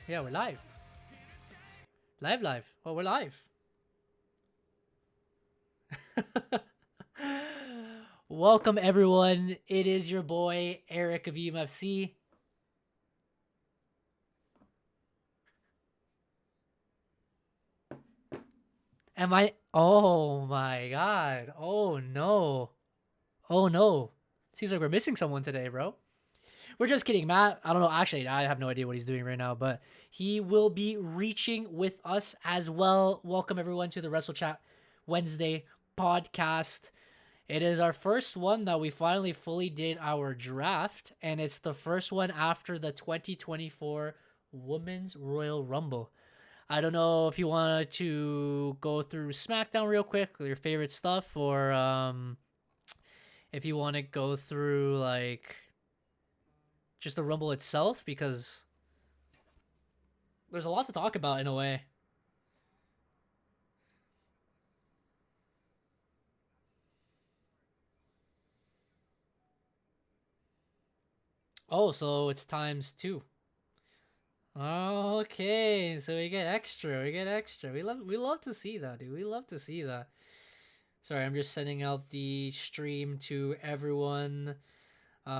Yeah, we're live. Live. Oh, we're live. Welcome, everyone. It is your boy, Eric of EMFC. Am I? Oh my god. Oh no. Oh no. Seems like we're missing someone today, bro. We're just kidding, Matt. I don't know. Actually, I have no idea what he's doing right now, but he will be reaching with us as well. Welcome, everyone, to the Wrestle Chat Wednesday podcast. It is our first one that we finally fully did our draft, and it's the first one after the 2024 Women's Royal Rumble. I don't know if you wanted to go through SmackDown real quick, your favorite stuff, or if you want to go through like just the Rumble itself, because there's a lot to talk about in a way. Oh, so it's times two. Okay, so we get extra. We get extra. We love to see that, dude. We love to see that. Sorry, I'm just sending out the stream to everyone in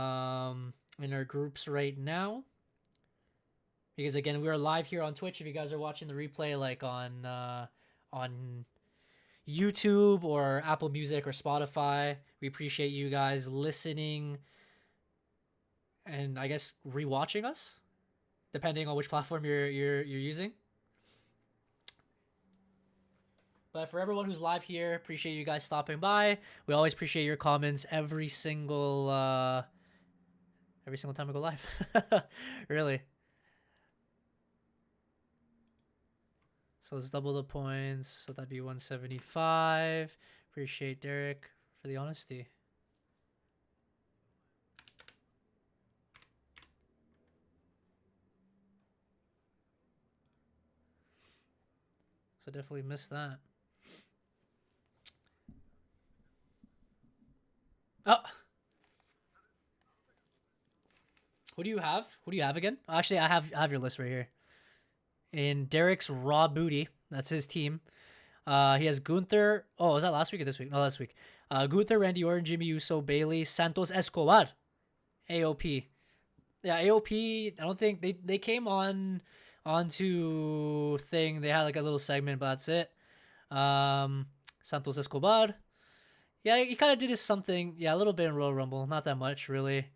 our groups right now. Because again, we are live here on Twitch. If you guys are watching the replay like on YouTube or Apple Music or Spotify, we appreciate you guys listening and I guess rewatching us, depending on which platform you're using. But for everyone who's live here, appreciate you guys stopping by. We always appreciate your comments every single time we go live. Really. So let's double the points. So that'd be 175. Appreciate Derek for the honesty. So definitely missed that. Oh, who do you have? Who do you have again? Actually, I have your list right here. In Derek's Raw Booty, that's his team. He has Gunther. Oh, was that last week or this week? No, last week. Gunther, Randy Orton, Jimmy Uso, Bailey, Santos Escobar, AOP. Yeah, AOP. I don't think they came onto thing. They had like a little segment, but that's it. Santos Escobar. Yeah, he kind of did his something. Yeah, a little bit in Royal Rumble, not that much really.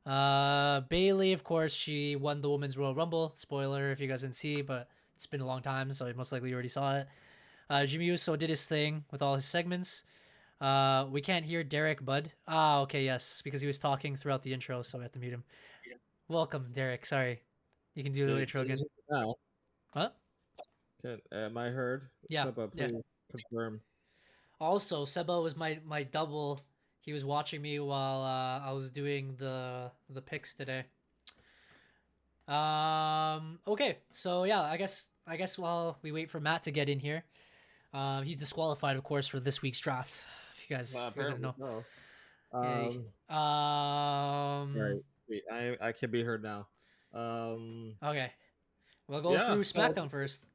Bailey, of course, she won the Women's Royal Rumble. Spoiler if you guys didn't see, but it's been a long time, so most likely you already saw it. Jimmy Uso did his thing with all his segments. We can't hear Derek Bud. Ah, okay, yes, because he was talking throughout the intro, so I had to mute him. Welcome, Derek. Sorry, you can do the intro Can you again. hear me now? What? Am I heard? Yeah, Seba, yeah. please confirm. Also, Seba was my double. He was watching me while I was doing the picks today. Okay, so yeah, I guess while we wait for Matt to get in here, he's disqualified, of course, for this week's draft. If you guys didn't Apparently know. so. Yeah. Right. Wait, I can be heard now. Um, Okay, we'll go yeah. through So SmackDown first.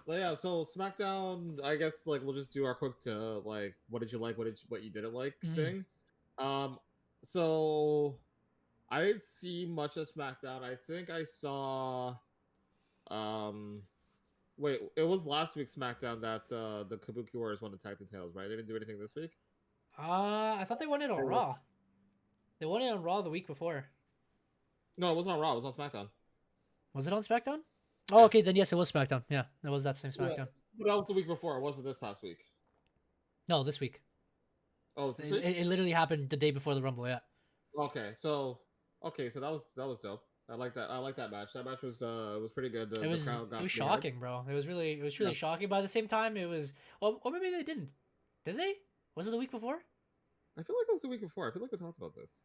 yeah. So SmackDown. I guess like we'll just do our quick like what did you like, what you didn't like Mm. thing. Um, so I didn't see much of SmackDown. I think I saw. Um, wait, it was last week's SmackDown that the Kabuki Warriors won the tag team titles, right? They didn't do anything this week. I thought they won it on Raw. They won it on Raw the week before. No, it wasn't on Raw. It was on SmackDown. Was it on SmackDown? Oh, Yeah. okay, then yes, it was SmackDown. Yeah, it was that same Yeah. SmackDown. But that was the week before. It wasn't this past week. No, this week. Oh, it's this It, week? it, it literally happened the day before the Rumble. Yeah. Okay, so that was dope. I like that. I like that match. That match was pretty good. The It the was crowd it got was pretty hyped. shocking, bro. It was truly Yeah. shocking. But at the same time, it was or maybe they didn't. Did they? Was it the week before? I feel like it was the week before. I feel like we talked about this.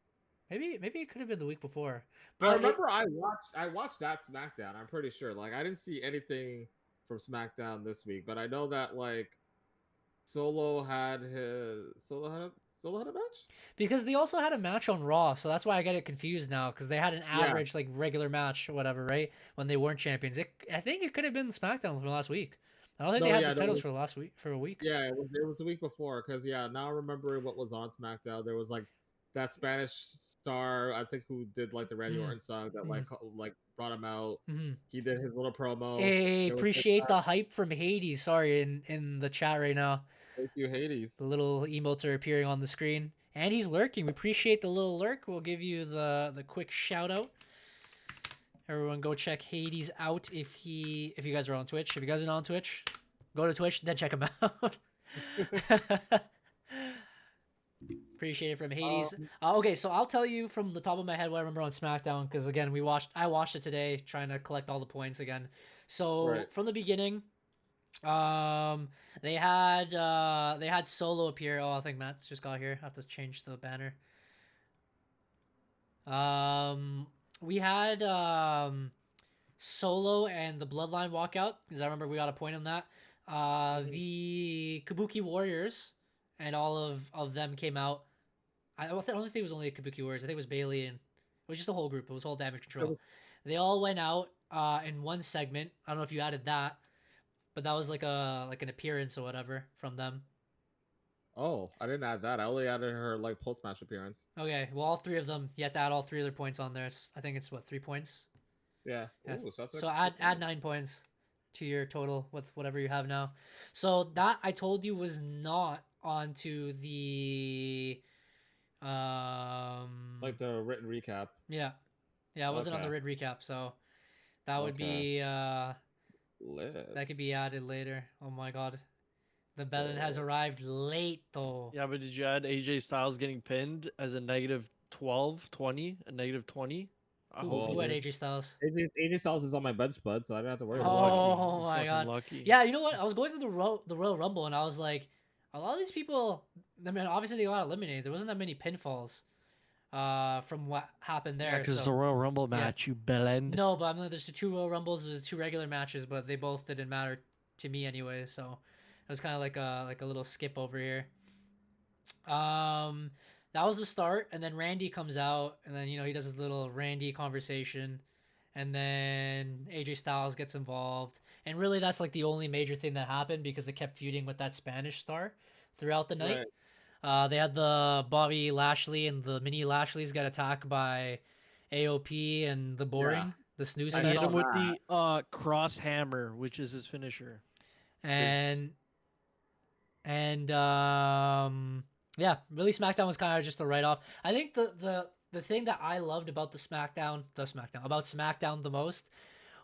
Maybe it could have been the week before. I But it remember I watched that SmackDown. I'm pretty sure. Like I didn't see anything from SmackDown this week, but I know that like still had a match? Because they also had a match on Raw, so that's why I get it confused now. Because they had an Yeah. average like regular match or whatever, right? When they weren't champions, I think it could have been SmackDown from last week. I don't think they had the titles for last week for a week. Yeah, it was a week before. Because now remembering what was on SmackDown, there was like that Spanish star, I think, who did like the Randy Orton song that like brought him out. He did his little promo. Hey, appreciate the hype from Hades. Sorry, in the chat right now. Thank you, Hades. The little emotes are appearing on the screen, and he's lurking. We appreciate the little lurk. We'll give you the quick shout out. Everyone, go check Hades out if you guys are on Twitch. If you guys are not on Twitch, go to Twitch, then check him out. Appreciate it from Hades. Okay, so I'll tell you from the top of my head what I remember on SmackDown, because again, I watched it today, trying to collect all the points again. So from the beginning, they had Solo appear. Oh, I think Matt's just got here. I have to change the banner. We had Solo and the Bloodline walkout, because I remember we got a point on that. The Kabuki Warriors and all of them came out. I don't think it was only the Kabuki Warriors. I think it was Bailey, and it was just a whole group. It was whole Damage Control. They all went out in one segment. I don't know if you added that, but that was like an appearance or whatever from them. Oh, I didn't add that. I only added her like post-match appearance. Okay, well, all three of them. You have to add all three of their points on there. I think it's 3 points. Yeah. Ooh, so add 9 points to your total with whatever you have now. So that I told you was not onto the like the written recap. Yeah, it wasn't on the written recap. So that would be that could be added later. Oh my god. The Bellin has arrived late, though. Yeah, but did you add AJ Styles getting pinned as a negative 12, 20, a negative 20? Who had AJ Styles? AJ Styles is on my bench, bud, so I didn't have to worry about it. Oh my god. Lucky. Yeah, you know what? I was going through the Royal Rumble, and I was like, a lot of these people, I mean, obviously they got eliminated. There wasn't that many pinfalls from what happened there. Yeah, because it's a Royal Rumble match, you bellend. No, but I mean, there's the 2 Royal Rumbles, there's 2 regular matches, but they both didn't matter to me anyway, so... It was kind of like a little skip over here. That was the start, and then Randy comes out, and then he does his little Randy conversation, and then AJ Styles gets involved, and really that's like the only major thing that happened because they kept feuding with that Spanish star throughout the night. Right. They had the Bobby Lashley and the Mini Lashleys got attacked by AOP and the Boring, the snooze fest. I hit him with the cross hammer, which is his finisher. And yeah, really SmackDown was kind of just a write-off. I think the thing that I loved about SmackDown the most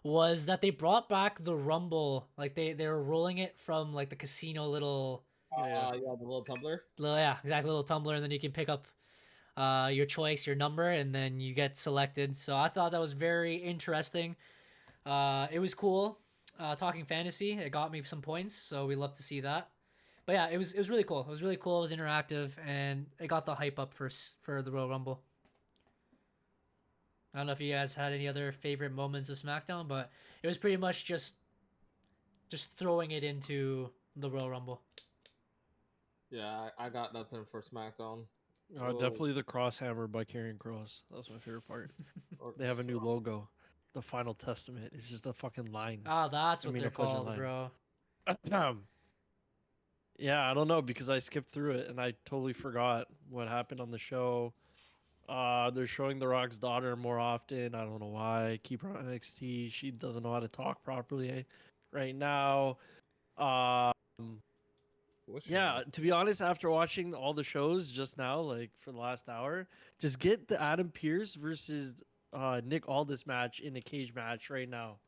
was that they brought back the Rumble. Like they were rolling it from like the casino little the little tumbler. Exactly, little tumbler, and then you can pick up your choice, your number, and then you get selected. So I thought that was very interesting. It was cool. Talking fantasy, it got me some points, so we love to see that. But yeah, it was really cool. It was really cool. It was interactive, and it got the hype up for the Royal Rumble. I don't know if you guys had any other favorite moments of SmackDown, but it was pretty much just throwing it into the Royal Rumble. Yeah, I got nothing for SmackDown. Definitely the cross hammer by Karrion Kross. That was my favorite part. They have a new logo. The Final Testament is just a fucking line. Ah, that's what they're called, bro. Yeah, I don't know because I skipped through it and I totally forgot what happened on the show. They're showing The Rock's daughter more often. I don't know why. Keep her on NXT. She doesn't know how to talk properly right now. Yeah, to be honest, after watching all the shows just now, like for the last hour, just get the Adam Pearce versus Nick Aldis match in a cage match right now.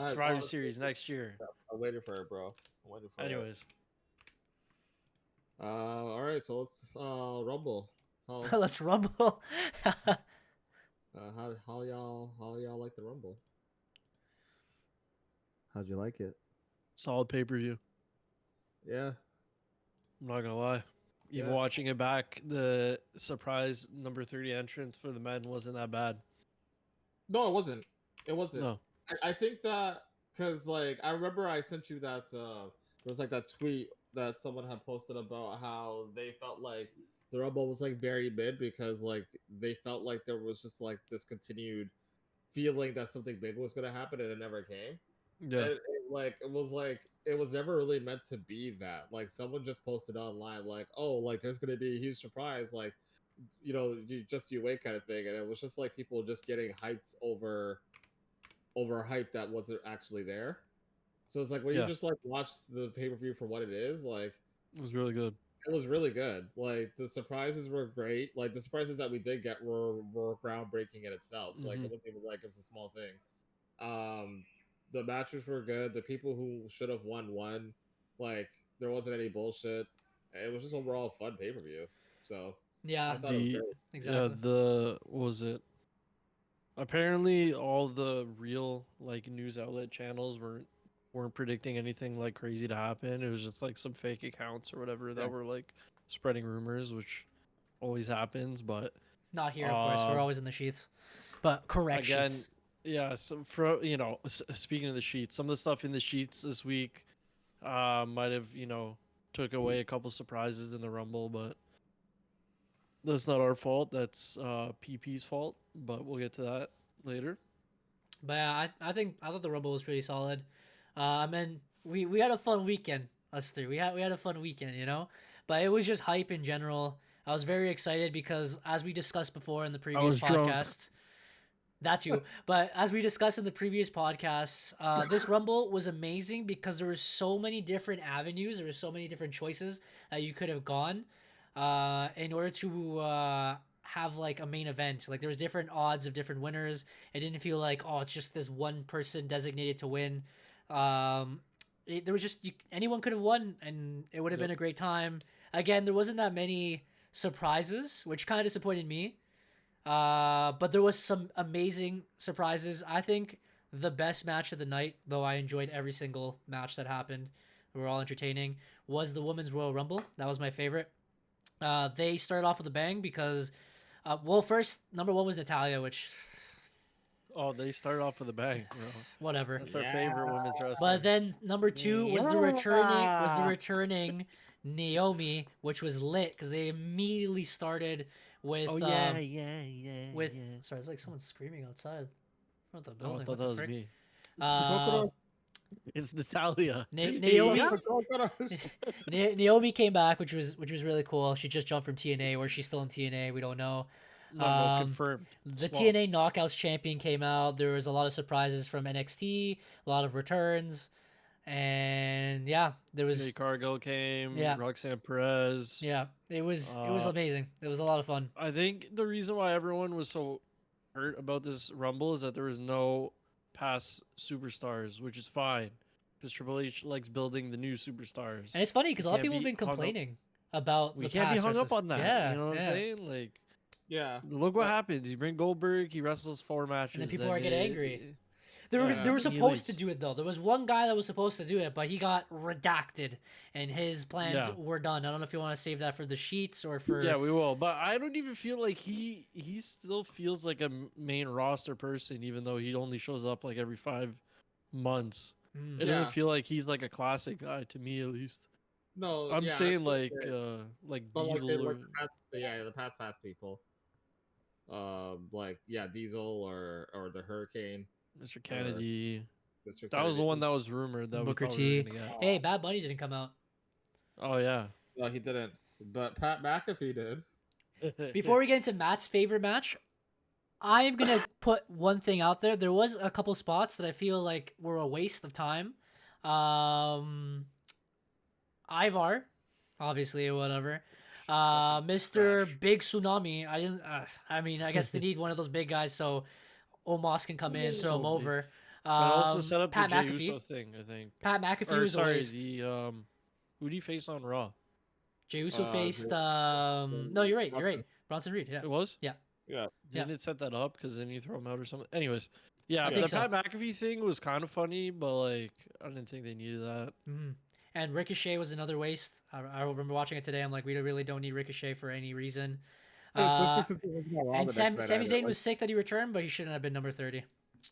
Survivor Series next year. I'm waiting for it, bro. I'm waiting for Anyways. All right, so let's rumble. Let's rumble. How y'all like the rumble? How'd you like it? Solid pay-per-view. Yeah. I'm not gonna lie. Even watching it back, the surprise number 30 entrance for the men wasn't that bad. No, it wasn't. It wasn't. No. I think that because like I remember I sent you that there was like that tweet that someone had posted about how they felt like the Rumble was like very mid because like they felt like there was just like this continued feeling that something big was gonna happen and it never came. Yeah. And it was never really meant to be that. Like someone just posted online like, oh, like there's gonna be a huge surprise, like just you wait kind of thing, and it was just like people just getting hyped over hype that wasn't actually there. So it's like when you Yeah. just like watch the pay per view for what it is, like It was really good. it was really good. Like the surprises were great. Like the surprises that we did get were groundbreaking in itself. Like it wasn't even like it was a small thing. The matches were good. The people who should have won. Like there wasn't any bullshit. It was just overall a fun pay per view. So Yeah, I thought it was great. exactly. What was it? Apparently, all the real like news outlet channels weren't predicting anything like crazy to happen. It was just like some fake accounts or whatever that were like spreading rumors, which always happens. But Not here, of course. We're always in the sheets, but correct again, sheets. yeah. So speaking of the sheets, some of the stuff in the sheets this week might have took away a couple surprises in the Rumble, but that's not our fault. That's PP's fault. But we'll get to that later. But yeah, I thought the Rumble was pretty solid. And we had a fun weekend. Us three, we had a fun weekend, you know. But it was just hype in general. I was very excited because, as we discussed before in the previous was drunk. podcasts, that too. But as we discussed in the previous podcasts, this Rumble was amazing because there were so many different avenues. There were so many different choices that you could have gone in order to have like a main event. Like there was different odds of different winners. It didn't feel like, oh, it's just this one person designated to win. There was just anyone could have won, and it would have been a great time. Again, there wasn't that many surprises, which kind of disappointed me. But there was some amazing surprises. I think the best match of the night, though I enjoyed every single match that happened, they were all entertaining, was the Women's Royal Rumble. That was my favorite. They started off with a bang because, first, number one was Natalia, which... Oh, they started off with a bang. Whatever. That's our favorite women's wrestler. But then number two was the returning Naomi, which was lit because they immediately started with with sorry, it's like someone screaming outside from the building. I thought that was me. It's Natalia. Naomi came back, which was really cool. She just jumped from TNA, or she's still in TNA. We don't know. No, confirmed. The TNA Knockouts champion came out. There was a lot of surprises from NXT, a lot of returns, and yeah, there was. Jay Cargill came. Yeah. Roxanne Perez. Yeah, it was amazing. It was a lot of fun. I think the reason why everyone was so hurt about this Rumble is that there was no past superstars, which is fine because Triple H likes building the new superstars. And it's funny because a lot of people have been complaining about we the can't past be hung versus... up on that. Yeah, you know what I'm saying? Like, yeah. Look what happens. You bring Goldberg, he wrestles 4 matches, and then people are getting angry. They Yeah. were supposed to do it though. There was one guy that was supposed to do it, but he got redacted, and his plans were done. I don't know if you want to save that for the sheets or for. Yeah, we will. But I don't even feel like he still feels like a main roster person, even though he only shows up like every 5 months. It doesn't feel like he's like a classic guy to me, at least. No, I'm saying like but Diesel the past people. Diesel or the Hurricane. Mr. Kennedy. Mr. That was the one that was rumored that Booker we thought T. we were gonna get. Hey, Bad Bunny didn't come out. Oh yeah. No, he didn't. But Pat McAfee did. Before we get into Matt's favorite match, I'm gonna put one thing out there. There was a couple spots that I feel like were a waste of time. Ivar, obviously, or whatever. Mr. Big Tsunami. I guess they need one of those big guys so Omos can come in and throw him over. But also set up Pat the Jey McAfee. Uso thing, I think. Pat McAfee was a waste. Who did he face on Raw? Jey Uso faced. No, you're right. You're right. Bronson Reed. Yeah. It was. Yeah. Didn't it set that up because then you throw him out or something? Anyways, yeah, think the so. Pat McAfee thing was kind of funny, but like I didn't think they needed that. Mm-hmm. And Ricochet was another waste. I remember watching it today. I'm like, we really don't need Ricochet for any reason. And Sami Zayn was sick that he returned, but he shouldn't have been number 30.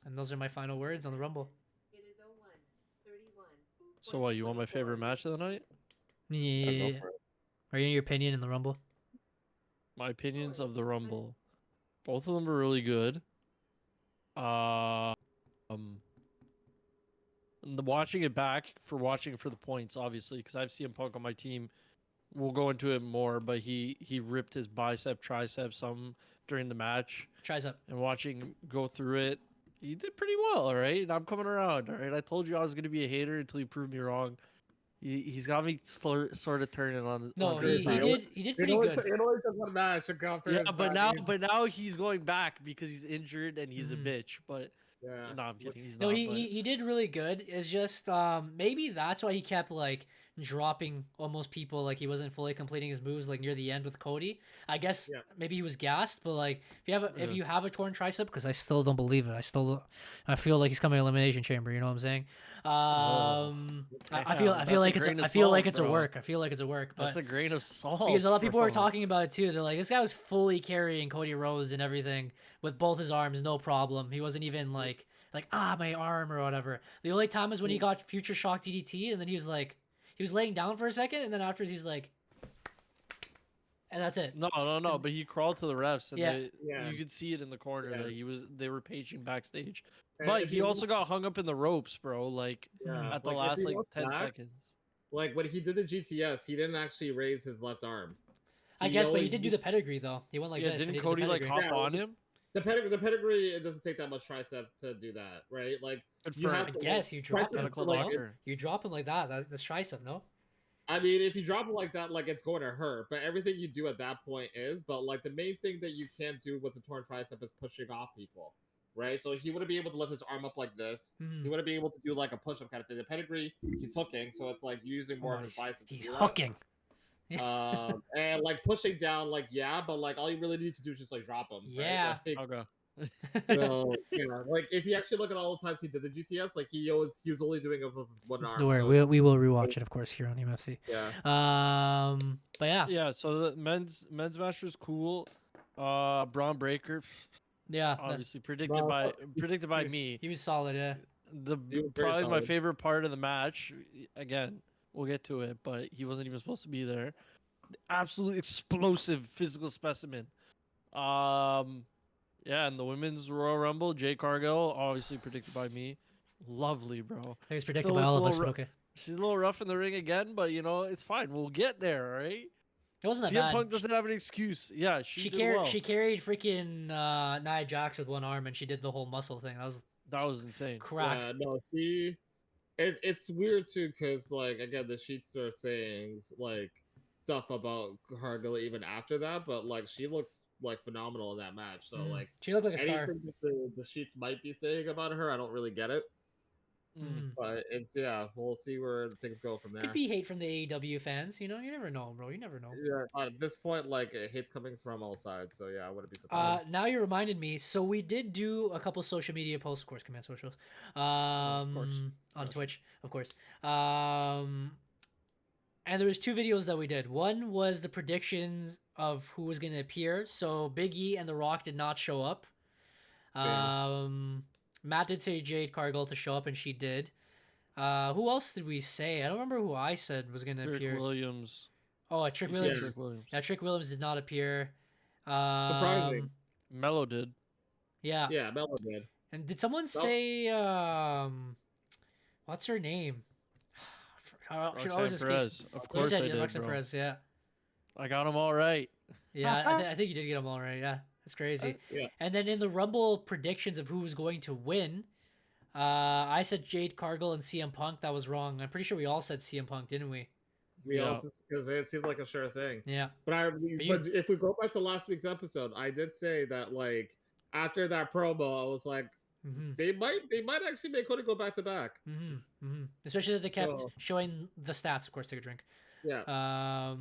And those are my final words on the Rumble. It is 01:31. So what? You want my favorite match of the night? Yeah. Are you in your opinion in the Rumble? my opinions of the Rumble. Both of them were really good. Um, watching it back watching for the points, obviously, because I've seen Punk on my team. We'll go into it more, but he ripped his bicep, tricep, some during the match. Tricep. And watching him go through it, he did pretty well. All right, and I'm coming around. All right, I told you I was gonna be a hater until you proved me wrong. He's got me sort of turning on. No, on he his side. did pretty good. It only took one match to compare. Yeah, but now he's going back because he's injured and he's a bitch. But yeah. no, I'm kidding. He's No, not. he did really good. It's just maybe that's why he kept like dropping almost people, like he wasn't fully completing his moves like near the end with Cody. I guess maybe he was gassed, but like if you have a torn tricep, because I still don't believe it. I feel like he's coming elimination chamber. You know what I'm saying? I feel like it's a work. I feel like it's a work. But that's a grain of salt. because a lot of people are talking about it too. They're like, this guy was fully carrying Cody Rhodes and everything with both his arms, no problem. He wasn't even like my arm or whatever. The only time is when he got Future Shock DDT, and then he was laying down for a second, and then afterwards he's like, and that's it. No. But he crawled to the refs, and you could see it in the corner that they were paging backstage. But he also got hung up in the ropes, bro. Like at the last 10 seconds. Like when he did the GTS, he didn't actually raise his left arm. I guess, but he did do the pedigree though. He went like this. Didn't Cody like hop on him? The pedigree, it doesn't take that much tricep to do that, right? Like I guess you drop him. You drop him like that. That's tricep, no? I mean, if you drop him like that, like it's going to hurt. But everything you do at that point is. But like the main thing that you can't do with the torn tricep is pushing off people, right? So he wouldn't be able to lift his arm up like this. He wouldn't be able to do like a push-up kind of thing. The pedigree, he's hooking, so it's like using more of his biceps. He's hooking. And like pushing down, like but like all you really need to do is just like drop him. Yeah. Right? I'll go. So like if you actually look at all the times he did the GTS, like he was only doing it with one arm. Don't worry, we will rewatch it, of course, here on EMFC. Yeah. But yeah. Yeah. So the men's match was cool. Braun Breaker. Yeah. Obviously predicted by me. He was solid. Yeah. Probably my favorite part of the match. Again, we'll get to it, but he wasn't even supposed to be there. Absolutely explosive physical specimen. Yeah, and the women's Royal Rumble, Jade Cargill, obviously predicted by me. Lovely, bro. I think it's predicted by all of us, but okay. She's a little rough in the ring again, but it's fine. We'll get there, all right? It wasn't that CM bad. Punk doesn't have an excuse. Yeah, she carried freaking Nia Jax with one arm, and she did the whole muscle thing. That was insane. Crack. Yeah, no, it's weird too, because like again, the sheets are saying like stuff about Cargill even after that, but like she looks like phenomenal in that match. So like she looked like a star. Anything that the sheets might be saying about her, I don't really get it. But it's we'll see where things go from there. Could be hate from the AEW fans, you never know, bro. You never know. Yeah, at this point, like hate's coming from all sides, so I wouldn't be surprised. Now you reminded me. So we did do a couple social media posts, of course, Command Socials, of course. on Twitch, of course. And there was two videos that we did. One was the predictions of who was going to appear. So Big E and The Rock did not show up. Matt did say Jade Cargill to show up, and she did. Who else did we say? I don't remember who I said was going to appear. Trick Williams. Oh, Trick Williams. Trick Williams. Yeah, Trick Williams did not appear. Surprising. Mello did. Yeah. Yeah, Mello did. And did someone say what's her name? Roxanne Perez. Of course I did, Roxanne bro. Perez, yeah. I got them all right. Yeah, I think you did get them all right. Yeah, that's crazy. Yeah. And then in the Rumble predictions of who was going to win, I said Jade Cargill and CM Punk. That was wrong. I'm pretty sure we all said CM Punk, didn't we? We also, because it seemed like a sure thing. Yeah. But if we go back to last week's episode, I did say that like after that promo, I was like, they might actually make Cody go back to back. Especially that they kept showing the stats. Of course, take a drink. Yeah.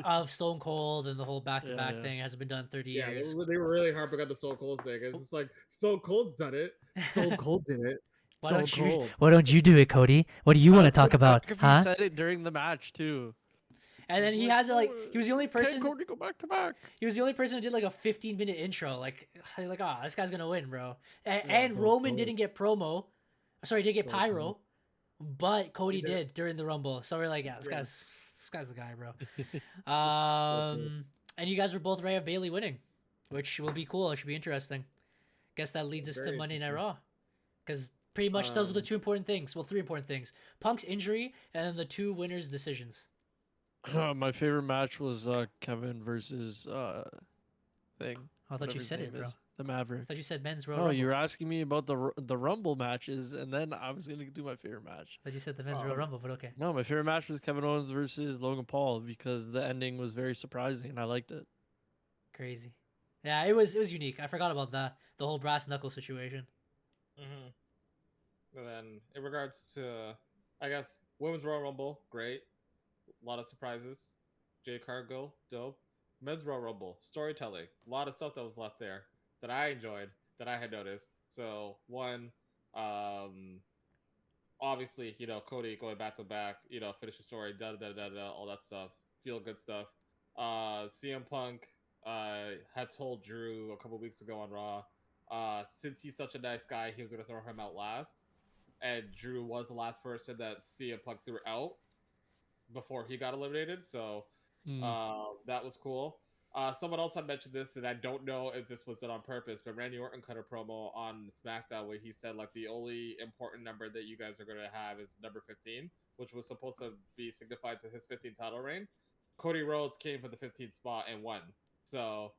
Of Stone Cold and the whole back-to-back thing hasn't been done in 30 years. Yeah, they were really harping on the Stone Cold thing. It's just like Stone Cold's done it. Stone Cold did it. Why don't you do it, Cody? What do you want to talk about? Huh? He said it during the match too. And then he had to he was the only person. Can Cody go back to back? He was the only person who did like a 15-minute intro. Like, this guy's gonna win, bro. And Roman didn't get promo. Sorry, he did get pyro, but Cody did during the Rumble. So we're like, this guy's the guy, bro. And you guys were both right of Bailey winning, which will be cool. It should be interesting. Guess that leads us to Very Monday Night interesting. Raw. Because pretty much those are the Um, two important things. Well, three important things. Punk's injury and then the two winners' decisions. My favorite match was Kevin versus thing. I thought whatever you his said it, name bro. is, the I Maverick. thought you said men's Royal No, Rumble. you were asking me about the Rumble matches, and then I was gonna do my favorite match. I thought you said the men's Oh, Royal okay. Rumble, but okay. No, my favorite match was Kevin Owens versus Logan Paul because the ending was very surprising and I liked it. Crazy. Yeah, it was unique. I forgot about that. The whole brass knuckle situation. And then in regards to, I guess, Women's Royal Rumble, great. A lot of surprises. Jay Cargill, dope. Men's Royal Rumble, storytelling. A lot of stuff that was left there that I enjoyed, that I had noticed. So, one, obviously, Cody going back to back, finish the story, all that stuff. Feel good stuff. CM Punk had told Drew a couple weeks ago on Raw, since he's such a nice guy, he was going to throw him out last. And Drew was the last person that CM Punk threw out before he got eliminated. So that was cool. Someone else had mentioned this, and I don't know if this was done on purpose, but Randy Orton cut a promo on SmackDown where he said, like, the only important number that you guys are going to have is number 15, which was supposed to be signified to his 15th title reign. Cody Rhodes came for the 15th spot and won. So,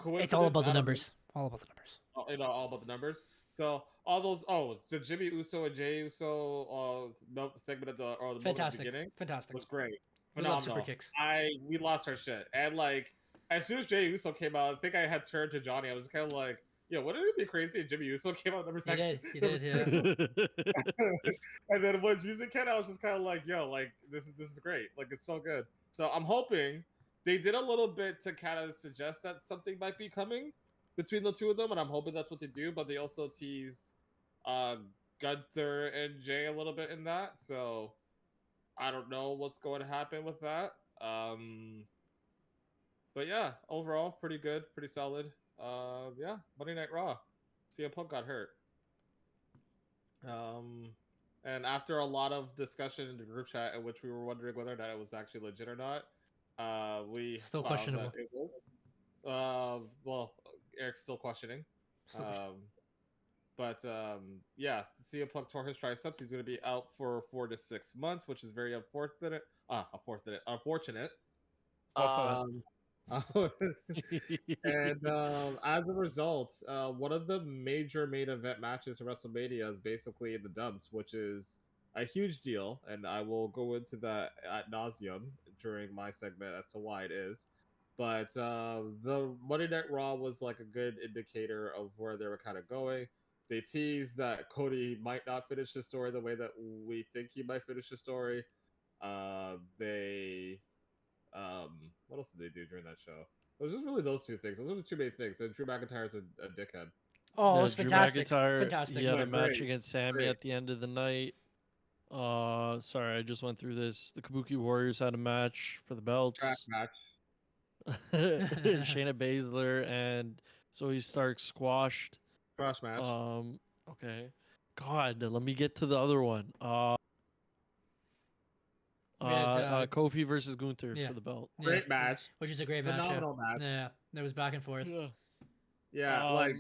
It's all about the I don't know. numbers. All about the numbers. All about the numbers. So all those, the Jimmy Uso and Jay Uso segment at the moment Fantastic. beginning Fantastic. was great. We love Phenomenal. super kicks. We lost our shit, and like as soon as Jay Uso came out, I think I had turned to Johnny. I was kind of like, "Yo, wouldn't it be crazy if Jimmy Uso came out number You second?" did. You did, yeah. And then when his music came, I was just kind of like, "Yo, like this is great. Like it's so good." So I'm hoping they did a little bit to kind of suggest that something might be coming between the two of them, and I'm hoping that's what they do. But they also teased Gunther and Jay a little bit in that, so I don't know what's going to happen with that. But yeah, overall, pretty good, pretty solid. Yeah, Monday Night Raw. CM Punk got hurt. And after a lot of discussion in the group chat in which we were wondering whether or not it was actually legit or not, we Still found questionable. that it was. Well, Eric's still questioning. Still questionable. But yeah, CM Punk tore his triceps. He's going to be out for 4 to 6 months, which is very unfortunate. Unfortunate. And as a result, one of the major main event matches at WrestleMania is basically in the dumps, which is a huge deal, and I will go into that ad nauseum during my segment as to why it is. But the Monday Night Raw was like a good indicator of where they were kind of going. They teased that Cody might not finish the story the way that we think he might finish the story. What else did they do during that show? It was just really those two things. Those are the two main things. And Drew McIntyre's a dickhead. Oh, it Yeah, was Drew fantastic. McIntyre, Fantastic. He had Yeah, a match great, against Sammy great. at the end of the night. Sorry, I just went through this. The Kabuki Warriors had a match for the belts. Trash match. Shayna Baszler and Zoe Stark squashed. Trash match. Okay. God, let me get to the other one. We had, Kofi versus Gunther yeah. for the belt. Yeah, Great match. which is a great match. Phenomenal match. Yeah, there was back and forth. Yeah, like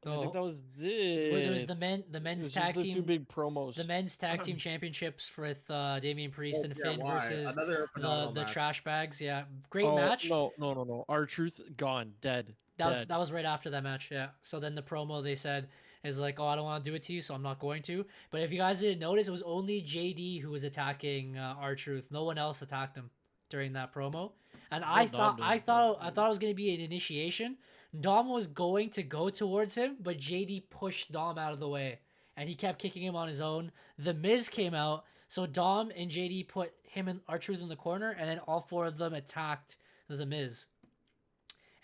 I think that was Where there was it. the men's It was tag just the two team, big promos. the men's tag team championships with Damian Priest and Finn why? versus Another phenomenal the match. trash bags. Yeah, great match. No. R-Truth gone, dead. That was right after that match. Yeah. So then the promo they said is like, "Oh, I don't want to do it to you, so I'm not going to." But if you guys didn't notice, it was only JD who was attacking R-Truth. No one else attacked him during that promo. And I thought it was gonna be an initiation. Dom was going to go towards him, but JD pushed Dom out of the way, and he kept kicking him on his own. The Miz came out, so Dom and JD put him and R-Truth in the corner, and then all four of them attacked the Miz.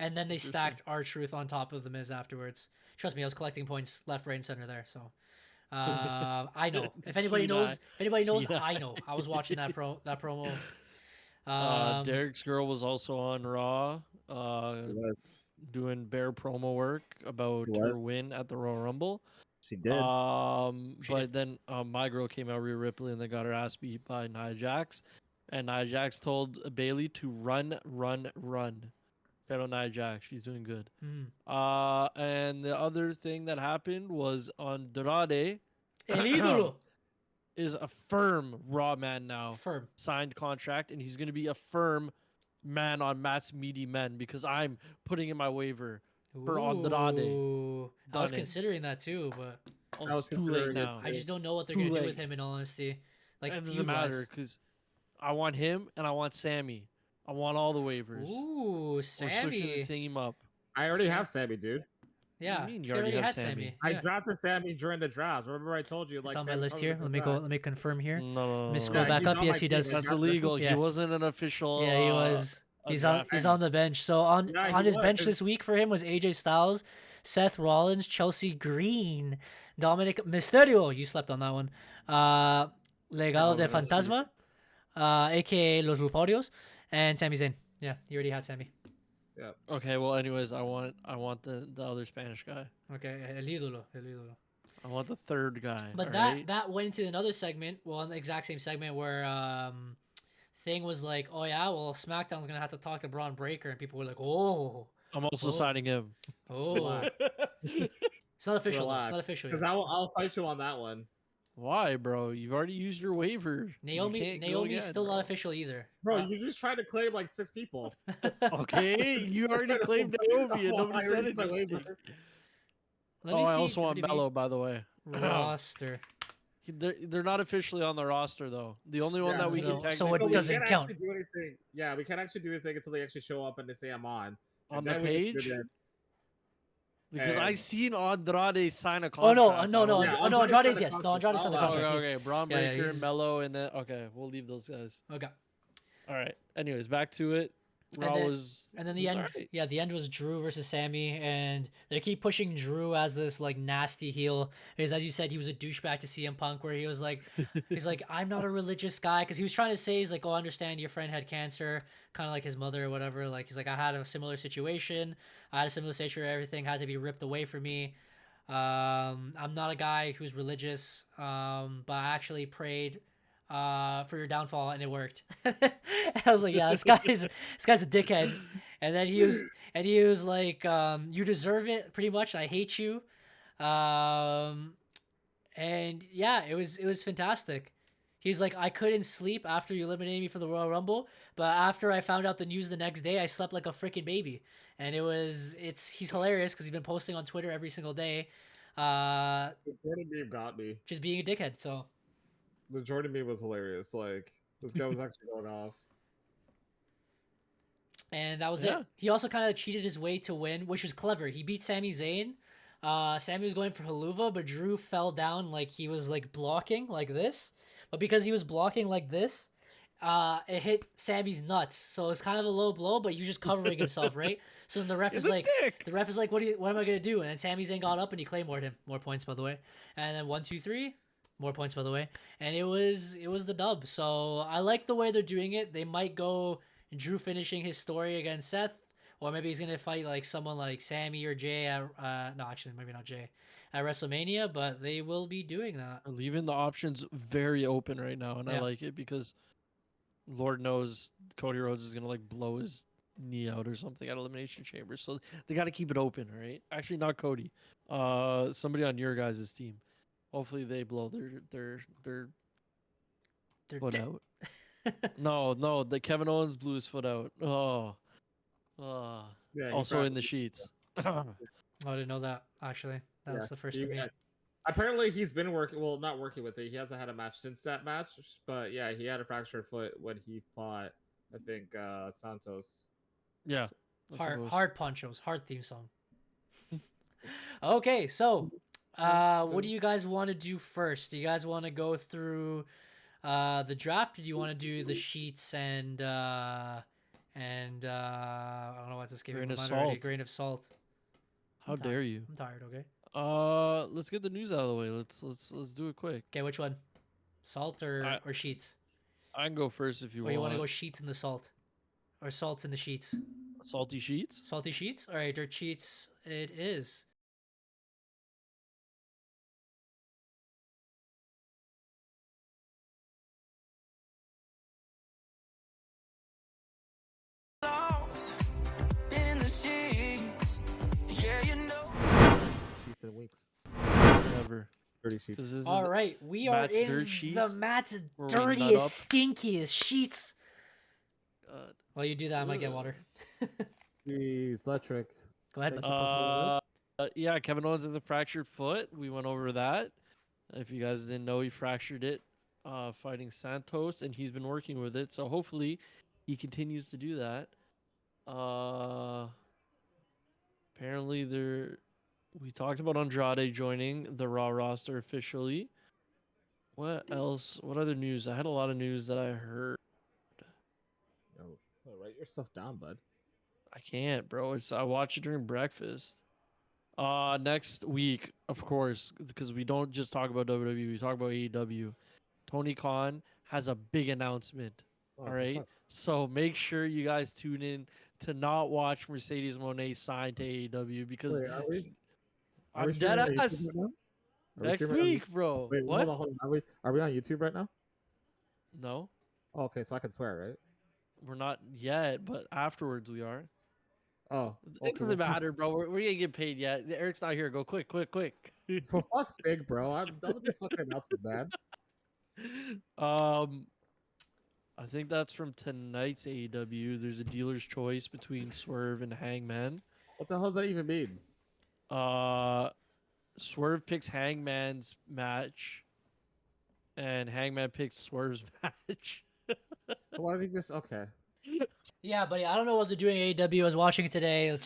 And then they stacked R-Truth on top of the Miz afterwards. Trust me, I was collecting points left, right, and center there. So I know. If anybody knows, I know. I was watching that promo. Derek's girl was also on Raw, doing bare promo work about her win at the Royal Rumble. She did. Then my girl came out, Rhea Ripley, and they got her ass beat by Nia Jax. and Nia Jax told Bailey to run. Pero Nia Jax, she's doing good. Mm. And the other thing that happened was Andrade El ídolo. is a firm Raw man now. Firm. Signed contract, and he's going to be a firm man on Matt's meaty men because I'm putting in my waiver for Andrade. Ooh. I was Done it. considering that too, but I was It's too late considering it now. I just don't know what they're Too gonna do late. with him. In all honesty, like It doesn't feud-wise. matter because I want him and I want Sammy. I want all the waivers. Ooh, We're switching Sammy. the team up. I already have Sammy, dude. Yeah, mean you see, I already already have had Sammy? Sammy. I Yeah. drafted Sammy during the draft. Remember I told you like It's on my Sammy's list probably here. gonna Let me draft. go. Let me confirm here. No, Let me scroll Yeah, back he's up. on Yes, my he team. does. That's Yeah. illegal. Yeah. He wasn't an official. Yeah, he was. a He's draft. on the bench. So on Yeah, on he his bench was. this week for him was AJ Styles, Seth Rollins, Chelsea Green, Dominic Mysterio. You slept on that one. Legado de Oh, that's Fantasma, aka Los Luthorios, and Sami Zayn. Yeah, you already had Sammy. Okay, well, anyways, I want the other Spanish guy. Okay, El ídolo, El ídolo. I want the third guy. But that went into another segment. Well, in the exact same segment where Thing was like, "Oh yeah, well SmackDown's gonna have to talk to Braun Breaker," and people were like, "Oh, I'm also Oh. signing him. oh." Relax. It's not official. Though. It's not official. Because Yet. I'll fight you on that one. Why, bro? You've already used your waiver. You can't go Naomi's again, still bro. not official either. Bro, you just tried to claim like 6 people. Okay, you already claimed Naomi and Oh, nobody I said already used my anything. waiver. Let Oh, me I see. also want Mello, by the way. roster. They're not officially on the roster though. The only one Yeah, that we so- can so technically it we doesn't can't count. actually do anything. Yeah, we can't actually do anything until they actually show up and they say I'm on. on And the then we can do page that. because I And- seen Andrade sign a Oh contract. no, no, Yeah, no, Andrade Andrade's signed a yes. No, contract. Andrade's signed the Oh, contract. Okay, He's- okay. Braun yeah, Breaker, he's- Mello, and then okay, we'll leave those guys. Okay. All right. Anyways, back to it. And Raw then- was And then the was end, alright. yeah, the end was Drew versus Sammy, and they keep pushing Drew as this like nasty heel. Because as you said, he was a douchebag to CM Punk, where he was like, he's like, I'm not a religious guy, because he was trying to say, he's like, oh, I understand your friend had cancer, kind of like his mother or whatever. Like he's like, I had a similar situation, I had a similar situation, where everything had to be ripped away from me. I'm not a guy who's religious, but I actually prayed for your downfall and it worked. I was like, yeah, this guy's a dickhead. And then he was like, you deserve it pretty much. I hate you. And yeah, it was fantastic. He's like, I couldn't sleep after you eliminated me from the Royal Rumble, but after I found out the news the next day, I slept like a freaking baby. And he's hilarious because he's been posting on Twitter every single day, The Jordan meme got me. just being a dickhead. So The Jordan meme was hilarious. Like this guy was actually going off. and that was Yeah. it. He also kind of cheated his way to win, which was clever. He beat Sami Zayn. Sami was going for Haluva, but Drew fell down like he was like blocking like this. But because he was blocking like this, it hit Sammy's nuts. So it's kind of a low blow, but he was just covering himself, right? So then the ref He's is a like, dick. the ref is like, what am I gonna do? And then Sami Zayn got up and he claymored him. More points, by the way. And then 1, 2, 3, more points, by the way. And it was the dub. So I like the way they're doing it. They might go Drew finishing his story against Seth, or maybe he's gonna fight like someone like Sammy or Jay at no, actually maybe not Jay at WrestleMania, but they will be doing that. We're leaving the options very open right now, and I Yeah. like it because Lord knows Cody Rhodes is gonna like blow his knee out or something at Elimination Chamber, so they got to keep it open, right? Actually, not Cody. Somebody on your guys' team. Hopefully, they blow their They're foot dead. out. No, the Kevin Owens blew his foot out. Oh, Yeah. he also tried in the to- sheets. Oh, I didn't know that actually. That was Yeah, the first he- to me. Apparently, he's been working. Well, not working with it. He hasn't had a match since that match. But yeah, he had a fractured foot when he fought. I think Santos. Yeah. I suppose. Hard ponchos, hard theme song. Okay, so what do you guys want to do first? Do you guys want to go through the draft, or do you want to do the sheets and I don't know what this game Grain of already. salt. Grain of salt. How tired. dare you? I'm tired. Okay. Let's get the news out of the way. Let's do it quick. Okay, which one? Salt or sheets? I can go first if you Or want. you want to go sheets in the salt, or salts in the sheets? Salty sheets? Salty sheets. All right, dirt sheets. It is. sheets in weeks. Whatever. Dirty sheets. 'Cause isn't All it- right, we are Matt's in dirt the sheets, Matt's where we nut dirtiest, up. stinkiest sheets. God. While you do that, I might get Ugh. water. Jeez, electric. Go ahead, Thank bud. you for Yeah, Kevin Owens with the fractured foot. We went over that. If you guys didn't know, he fractured it fighting Santos, and he's been working with it. So hopefully he continues to do that. Apparently we talked about Andrade joining the Raw roster officially. What else? What other news? I had a lot of news that I heard. Write your stuff down, bud. I can't, bro. I watch it during breakfast. Next week, of course, because we don't just talk about WWE, we talk about AEW. Tony Khan has a big announcement. Oh, All right. So make sure you guys tune in to not watch Mercedes Moné sign to AEW because Wait, are we I'm streaming dead on YouTube ass right now? Are we next streaming on week, bro. Wait, What? hold on. Are we on YouTube right now? No, Oh, okay, so I can swear, right? we're not yet, but afterwards we are. Oh, It doesn't matter, bro. We're gonna get paid yet. Eric's not here. Go quick. For fuck's sake, bro! I'm done with these fucking announcements, man. I think that's from tonight's AEW. There's a dealer's choice between Swerve and Hangman. What the hell does that even mean? Swerve picks Hangman's match, and Hangman picks Swerve's match. So why did he just? Okay. Yeah, buddy. I don't know what they're doing at AEW. I was watching it today.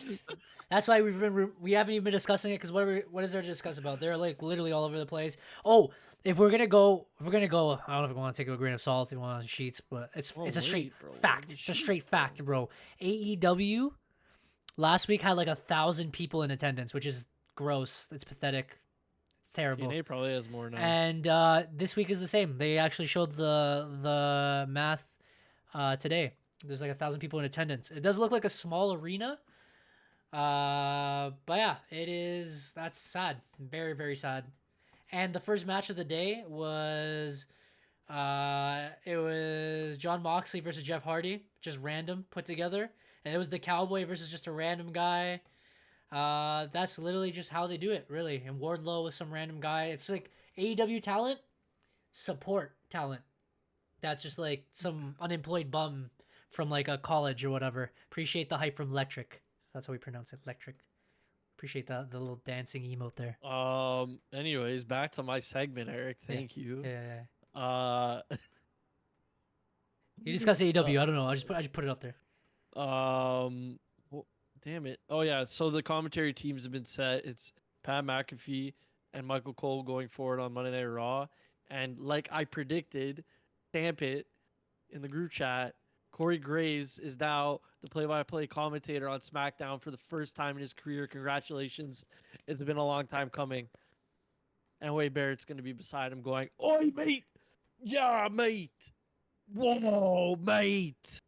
That's why we haven't even been discussing it because what is there to discuss about? They're like literally all over the place. Oh, if we're gonna go, I don't know if we want to take a grain of salt and one on sheets, but it's a straight fact. It's a straight fact, bro. AEW last week had like 1,000 people in attendance, which is gross. It's pathetic. It's terrible. TNA probably has more now. And this week is the same. They actually showed the math today. There's like 1,000 people in attendance. It does look like a small arena. But yeah, that's sad. Very, very sad. And the first match of the day was it was Jon Moxley versus Jeff Hardy, just random put together. And it was the Cowboy versus just a random guy. That's literally just how they do it, really. And Wardlow was some random guy. It's like AEW talent, support talent. That's just like some unemployed bum from like a college or whatever. Appreciate the hype from Electric. That's how we pronounce it, Electric. Appreciate the little dancing emote there. Anyways, back to my segment, Eric. Thank you. Yeah. You discuss AEW. I don't know. I just put it up there. Well, damn it. Oh yeah. So the commentary teams have been set. It's Pat McAfee and Michael Cole going forward on Monday Night Raw, and like I predicted, stamp it in the group chat. Corey Graves is now the play-by-play commentator on SmackDown for the first time in his career. Congratulations. It's been a long time coming. And Wade Barrett's going to be beside him going, "Oi, mate! Yeah, mate! Whoa, mate!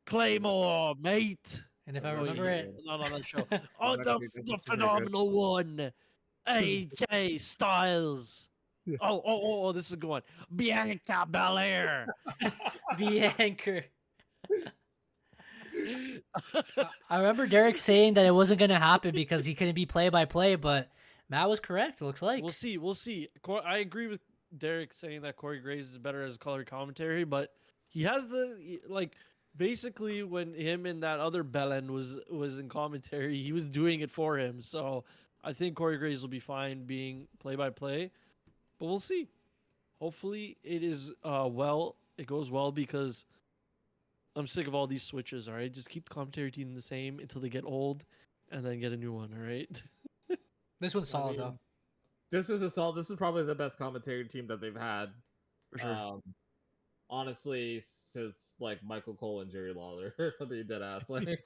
Claymore, mate!" And if I Oh, remember he's it, not on the show. That's Oh, actually- the that's actually very good. phenomenal one, AJ Styles. Yeah. Oh, this is a good one. Bianca Belair. the anchor. I remember Derek saying that it wasn't going to happen because he couldn't be play-by-play, but Matt was correct, it looks like. We'll see. I agree with Derek saying that Corey Graves is better as color commentary, but he has basically when him and that other Belen was in commentary, he was doing it for him. So I think Corey Graves will be fine being play-by-play, but we'll see. Hopefully it is it goes well because I'm sick of all these switches. All right, just keep the commentary team the same until they get old, and then get a new one. All right. This one's solid, though. This is probably the best commentary team that they've had. For sure. Honestly, since like Michael Cole and Jerry Lawler, if I'm being dead ass. Like,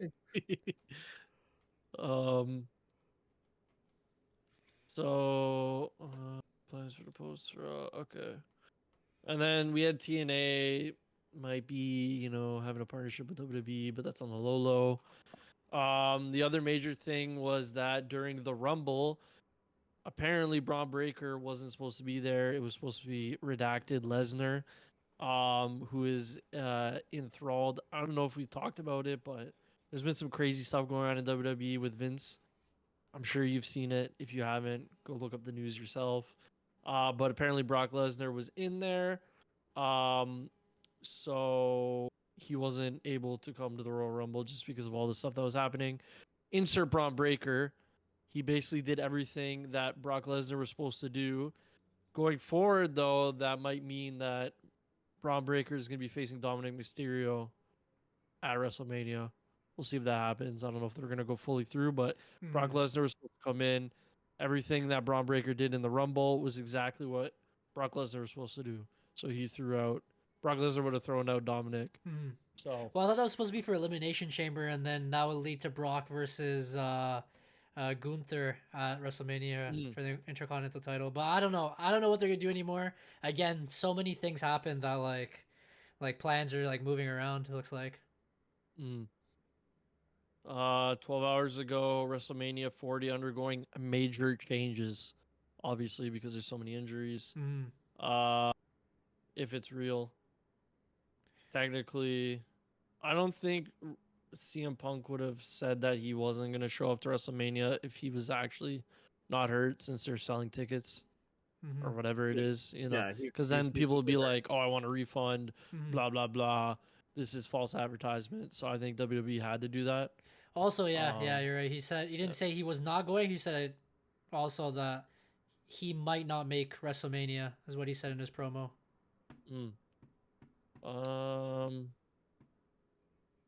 So plans for the post. Okay. And then we had TNA might be, having a partnership with WWE, but that's on the low. The other major thing was that during the Rumble, apparently Braun Breaker wasn't supposed to be there. It was supposed to be redacted Lesnar, who is enthralled. I don't know if we talked about it, but there's been some crazy stuff going on in WWE with Vince. I'm sure you've seen it. If you haven't, go look up the news yourself. But apparently Brock Lesnar was in there. So he wasn't able to come to the Royal Rumble just because of all the stuff that was happening. Insert Braun Breaker. He basically did everything that Brock Lesnar was supposed to do. Going forward, though, that might mean that Braun Breaker is going to be facing Dominic Mysterio at WrestleMania. We'll see if that happens. I don't know if they're going to go fully through, but Brock Lesnar was supposed to come in. Everything that Braun Breaker did in the Rumble was exactly what Brock Lesnar was supposed to do. So he threw out. Brock Lesnar would have thrown out Dominic. So Well, I thought that was supposed to be for Elimination Chamber, and then that would lead to Brock versus Gunther at WrestleMania for the Intercontinental title. But I don't know. I don't know what they're gonna do anymore. Again, so many things happened that like plans are like moving around. It looks like. 12 hours ago, WrestleMania 40 undergoing major changes, obviously because there's so many injuries. If it's real, technically, I don't think CM Punk would have said that he wasn't going to show up to WrestleMania if he was actually not hurt, since they're selling tickets or whatever it is, you know, Yeah, because then people would be like, oh, I want a refund, blah, blah, blah. This is false advertisement. So I think WWE had to do that. Also, yeah, you're right. He said he didn't say he was not going. He said also that he might not make WrestleMania, is what he said in his promo. I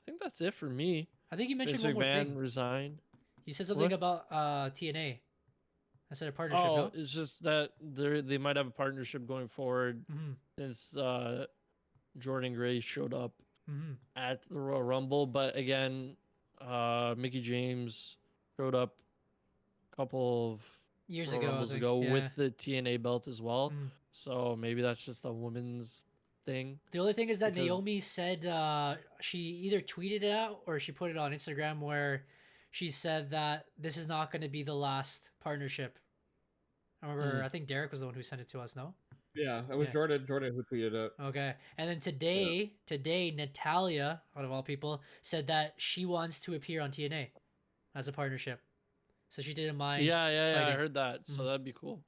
think that's it for me. I think he mentioned Vince one more McMahon thing. resigned. He said something What? about TNA. I said a partnership. Oh, No? it's just that they might have a partnership going forward since Jordan Grace showed up at the Royal Rumble. But again, Mickey James showed up a couple of Years Royal ago, I Rumbles think, ago yeah. with the TNA belt as well. So maybe that's just a women's thing. The only thing is that because- Naomi said she either tweeted it out or she put it on Instagram where she said that this is not going to be the last partnership. I remember, I think Derek was the one who sent it to us, no? Yeah, it was Yeah. Jordan who tweeted it. Okay. And then today, Natalia, out of all people, said that she wants to appear on TNA as a partnership. So she didn't mind. Yeah, I fighting. heard that. So that'd be cool.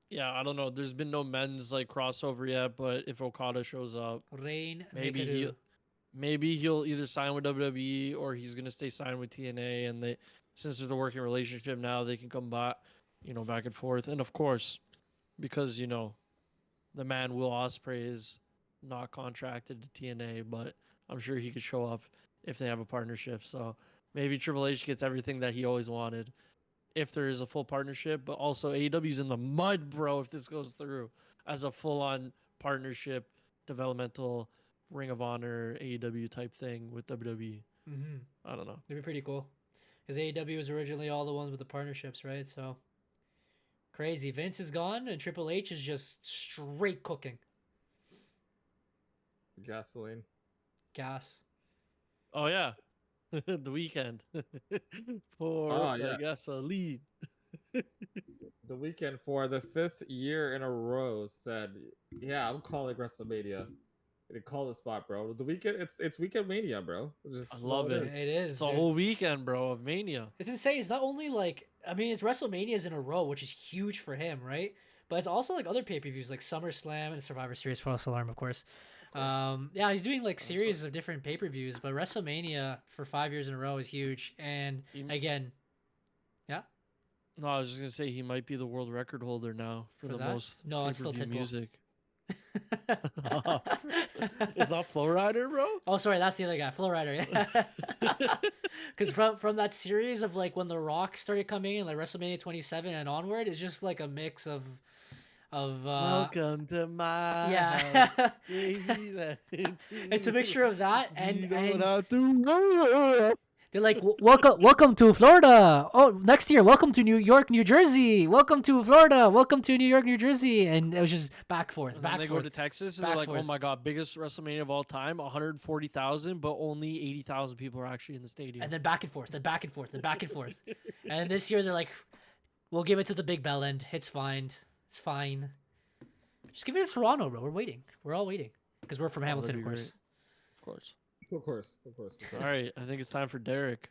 Yeah, I don't know. There's been no men's like crossover yet, but if Okada shows up, Rain maybe Mikaru. he'll either sign with WWE or he's gonna stay signed with TNA, and since there's a working relationship now, they can come back, back and forth. And of course, because the man Will Ospreay is not contracted to TNA, but I'm sure he could show up if they have a partnership. So maybe Triple H gets everything that he always wanted if there is a full partnership. But also AEW's in the mud, bro, if this goes through as a full-on partnership, developmental Ring of Honor AEW type thing with WWE. I don't know. It'd be pretty cool. Because AEW was originally all the ones with the partnerships, right? So crazy. Vince is gone and Triple H is just straight cooking. Gasoline. Gas. Oh yeah, the weekend for the gasoline. The Weeknd for the 5th year in a row said, "Yeah, I'm calling WrestleMania." They call the spot, bro. The Weeknd, it's Weekend Mania, bro. I love it. It is. It's a dude. whole weekend, bro, of Mania. It's insane. It's not only like, I mean, it's WrestleManias in a row, which is huge for him, right? But it's also like other pay-per-views like SummerSlam and Survivor Series, false alarm, of course. Yeah, he's doing like series of different pay-per-views, but WrestleMania for 5 years in a row is huge. And again, yeah. No, I was just gonna say he might be the world record holder now for the that? most No, it's still pay-per-view Pitbull. music. It's not Flow Rider, bro? Oh, sorry, that's the other guy, Flow Rider. Yeah. Because from that series of like when The Rock started coming in, like WrestleMania 27 and onward, it's just like a mix of Welcome to my yeah. house. Baby, It's a mixture of that and and they're like, welcome to Florida. Oh, next year, welcome to New York, New Jersey. Welcome to Florida. Welcome to New York, New Jersey. And it was just back forth, And back then they forth. go to Texas and back they're like, forth. oh my god, biggest WrestleMania of all time, 140,000, but only 80,000 people are actually in the stadium. And then back and forth, then back and forth, then back and forth. And this year they're like, we'll give it to the Big Bell End. It's fine. It's fine. Just give it to Toronto, bro. We're waiting. We're all waiting because we're from Hamilton, that'd of be course. Of course. Of course. All right, I think it's time for Derek.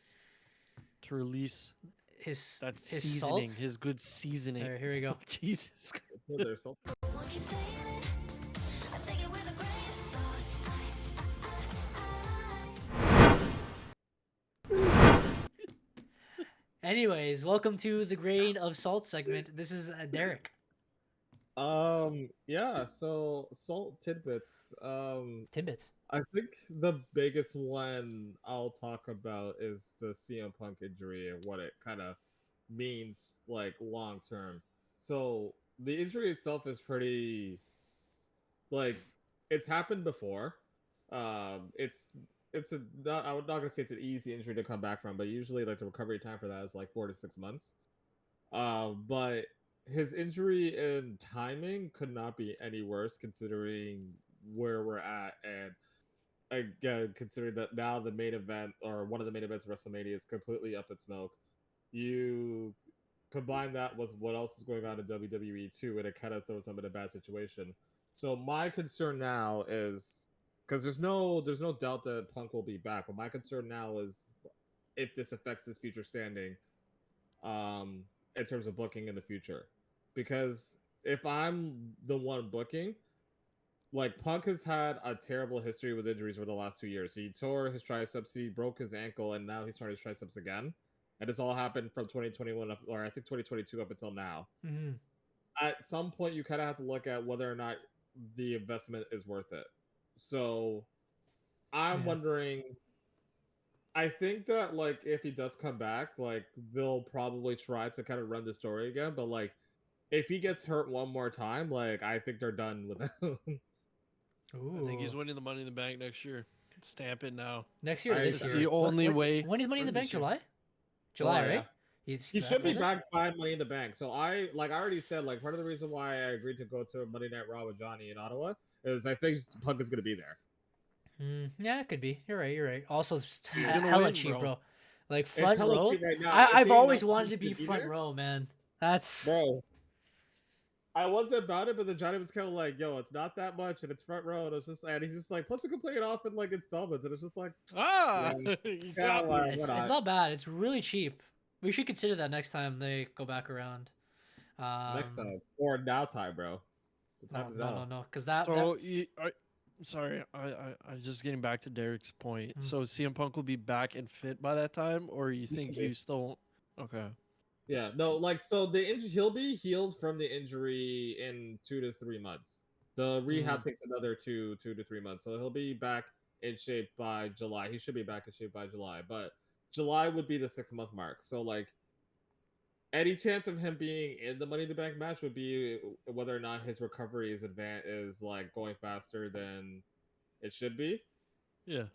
to release his that his seasoning, salt. his good seasoning. All right, here we go. Jesus Christ. Well, there's salt. Anyways, welcome to the grain of salt segment. This is Derek. Yeah, so salt tidbits. Timbits. I think the biggest one I'll talk about is the CM Punk injury and what it kind of means like long term. So the injury itself is pretty like it's happened before. It's a not I'm not gonna say it's an easy injury to come back from, but usually like the recovery time for that is like 4 to 6 months. But his injury and timing could not be any worse considering where we're at, and again considering that now the main event or one of the main events of WrestleMania is completely up in smoke. You combine that with what else is going on in WWE too, and it kind of throws them in a bad situation. So my concern now is because there's no doubt that Punk will be back, but my concern now is if this affects his future standing, in terms of booking in the future. Because if I'm the one booking, like Punk has had a terrible history with injuries over the last 2 years. He tore his triceps, he broke his ankle, and now he's torn his triceps again. And it's all happened from 2021 up, or I think 2022 up until now. Mm-hmm. At some point, you kind of have to look at whether or not the investment is worth it. So I'm wondering. I think that like if he does come back, like they'll probably try to kind of run the story again. But like if he gets hurt one more time, like I think they're done with him. Ooh. I think he's winning the Money in the Bank next year. Stamp it now. Next year, or I- this It's year. the only when, way. When is Money in the Or Bank? this year. July. July, July, right? He should be back by Money in the Bank. So I already said like part of the reason why I agreed to go to Monday Night Raw with Johnny in Ottawa is I think Punk is going to be there. Yeah, it could be. You're right. You're right. Also, it's He's gonna hella win, cheap, bro. bro. Like It's front hella row. cheap right now. I've If they always announce wanted to Punk's be gonna front there, row, man. That's bro. I wasn't about it, but then Johnny was kind of like, "Yo, it's not that much, and it's front row." And it's just, and he's just like, plus we can play it off in like installments, and it's just like, Ah, Yeah. you Yeah, got well, me. it's not? not bad. It's really cheap. We should consider that next time they go back around. next time or now time, bro. The time is now. No, because that So, sorry, I just getting back to Derek's point. Mm. So CM Punk will be back and fit by that time, or you think should be. you still? Okay. Yeah, no, like so the injury he'll be healed from the injury in 2 to 3 months. The rehab takes another 2 to 3 months, so he'll be back in shape by July. He should be back in shape by July, but July would be the 6 month mark. So like any chance of him being in the Money in the Bank match would be whether or not his recovery is like going faster than it should be. Yeah.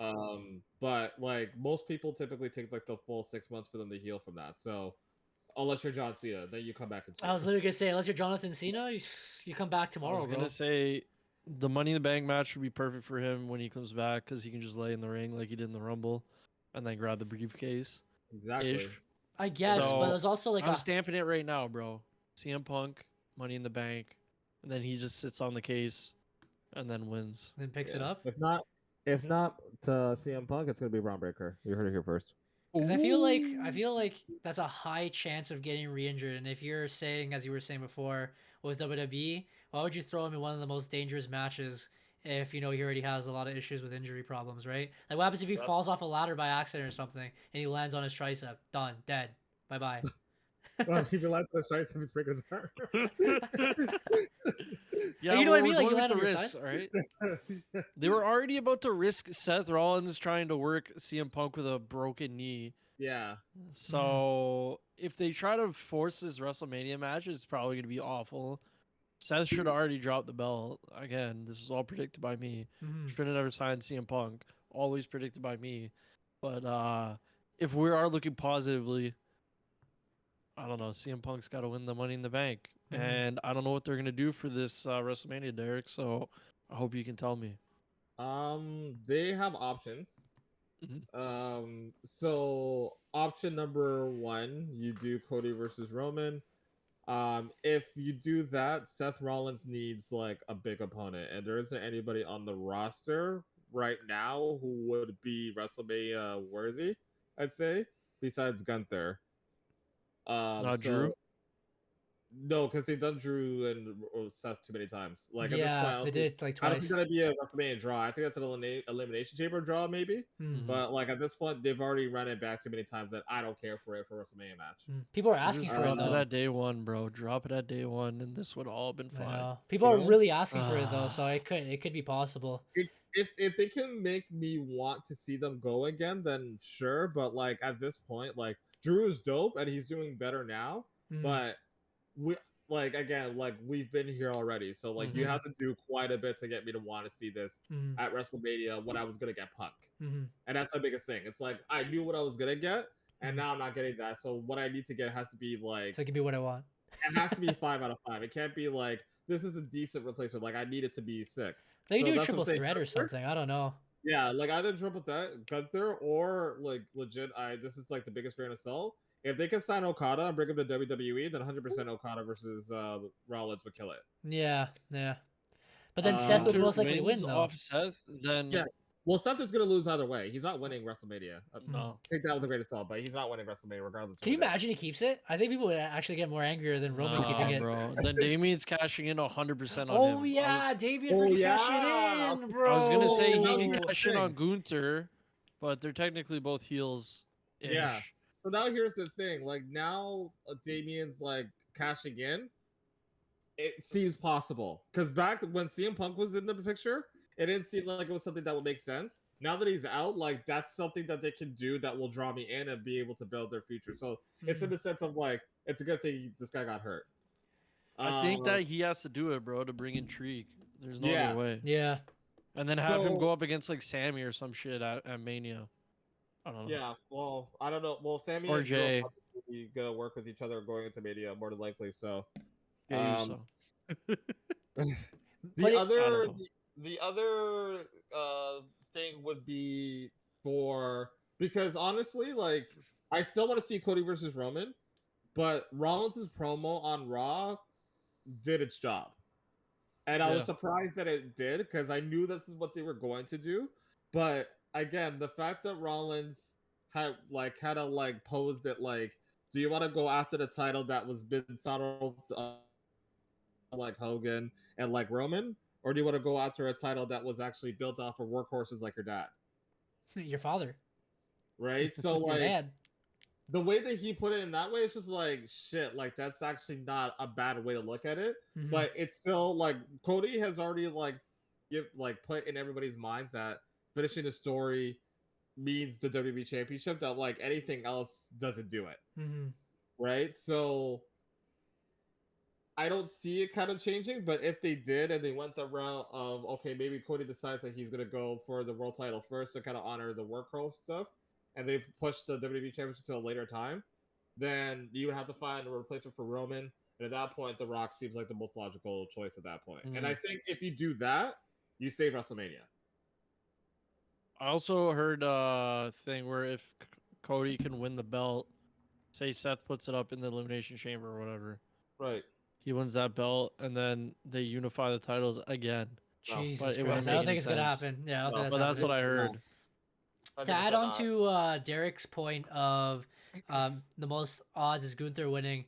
But like most people typically take like the full 6 months for them to heal from that. So unless you're John Cena, then you come back in. I was literally gonna say, unless you're Jonathan Cena, you come back I tomorrow, was bro. gonna say the Money in the Bank match would be perfect for him when he comes back because he can just lay in the ring like he did in the Rumble, and then grab the briefcase. Exactly. Ish. I guess, So, but there's also like I'm a stamping it right now, bro. CM Punk, Money in the Bank, and then he just sits on the case, and then wins. then picks it Yeah. up. If not to CM Punk, it's gonna be Braun Breaker. You heard it here first. Because I feel like that's a high chance of getting re-injured. And if you're saying, as you were saying before, with WWE, why would you throw him in one of the most dangerous matches if you know he already has a lot of issues with injury problems, right? Like what happens if he falls off a ladder by accident or something and he lands on his tricep? Done, dead, bye bye. Well, he relies on the strikes if he's breaking his arm. Yeah, You know what I well, mean? Like, we're you going land with on the your risks, side? all right? They were already about to risk Seth Rollins trying to work CM Punk with a broken knee. Yeah. So if they try to force this WrestleMania match, it's probably going to be awful. Seth should have already dropped the belt. Again, this is all predicted by me. Mhm. Should have never signed CM Punk. Always predicted by me. But if we are looking positively, I don't know. CM Punk's got to win the Money in the Bank. Mhm. And I don't know what they're going to do for this WrestleMania, Derek. So I hope you can tell me. They have options. So option number one, you do Cody versus Roman. If you do that, Seth Rollins needs like a big opponent, and there isn't anybody on the roster right now who would be WrestleMania worthy, I'd say. besides Gunther. Not So Drew? no, because they've done Drew and Seth too many times. Like at this point, Yeah, they did it like I don't think twice. that'd be a WrestleMania draw. I think that's an elimination chamber draw, maybe. Hmm. But like at this point, they've already run it back too many times that I don't care for it for a WrestleMania match. People are Just asking for it drop it though. at day one, bro. Drop it at day one, and this would all been I fine. know. People are Really? really asking for it though, so it could be possible. If they can make me want to see them go again, then sure. But like at this point, like Drew is dope and he's doing better now. Mm. But we like again, like we've been here already, so like you Mhm. have to do quite a bit to get me to want to see this Mhm. at WrestleMania when I was gonna get Punk, Mhm. and that's my biggest thing. It's like I knew what I was gonna get, and now I'm not getting that. So what I need to get has to be like So it can be what I want. it has to be 5 out of 5. It can't be like this is a decent replacement. Like I need it to be sick. They can So do a that's what triple I'm saying. threat or something. I don't know. Yeah, like either triple that Gunther or like legit. This is like the biggest grain of salt. If they can sign Okada and bring him to WWE, then 100% Okada versus Rollins would kill it. Yeah. But then Seth would Hunter most likely win wins though. off Seth, then Yes. Well, Seth is going to lose either way. He's not winning WrestleMania. no. Take that with a grain of salt, but he's not winning WrestleMania regardless. of Can you who it is. imagine he keeps it? I think people would actually get more angrier than Roman keeping it. bro. Then Damien's cashing in 100% on him. Oh yeah, Damien Oh, for yeah. cash it in, bro. I was gonna say he That can was the cash in on thing. Gunther, but they're technically both heels. Yeah. So now here's the thing. Like now Damien's like cashing in. It seems possible. Because back when CM Punk was in the picture, it didn't seem like it was something that would make sense. Now that he's out, like that's something that they can do that will draw me in and be able to build their future. So it's in the sense of like, it's a good thing this guy got hurt. I think that he has to do it, bro, to bring intrigue. There's no Yeah. other way. Yeah. And then have him So- go up against like Sammy or some shit at Mania. I don't know. Yeah, well, I don't know. Well, Sammy Or and Drew Jay. are probably gonna work with each other going into Mania more than likely. So Yeah, Um, so. But the it- other know. the other thing would be for because honestly, like I still want to see Cody versus Roman, but Rollins' promo on Raw did its job. And I was Yeah. surprised that it did because I knew this is what they were going to do. But again, the fact that Rollins had like kind of like posed it like, do you want to go after the title that was been saddled like Hogan and like Roman, or do you want to go after a title that was actually built off of workhorses like your dad, Your father. right? So Your like dad. the way that he put it in that way, it's just like shit. Like that's actually not a bad way to look at it, Mhm. but it's still like Cody has already like put in everybody's minds that finishing the story means the WWE Championship. That like anything else doesn't do it. Mhm. Right? So I don't see it kind of changing, but if they did and they went the route of okay, maybe Cody decides that he's gonna go for the world title first to kind of honor the workhorse stuff, and they push the WWE Championship to a later time, then you would have to find a replacement for Roman. And at that point, The Rock seems like the most logical choice at that point. And I think if you do that, you save WrestleMania. I also heard a thing where if Cody can win the belt, say Seth puts it up in the Elimination Chamber or whatever, Right. he wins that belt, and then they unify the titles again. No, Jesus but it Christ. wouldn't I don't make think any it's gonna sense. happen. Yeah, I don't No, think But that's that's what I happening. heard. To add on to Derek's point of the most odds is Gunther winning,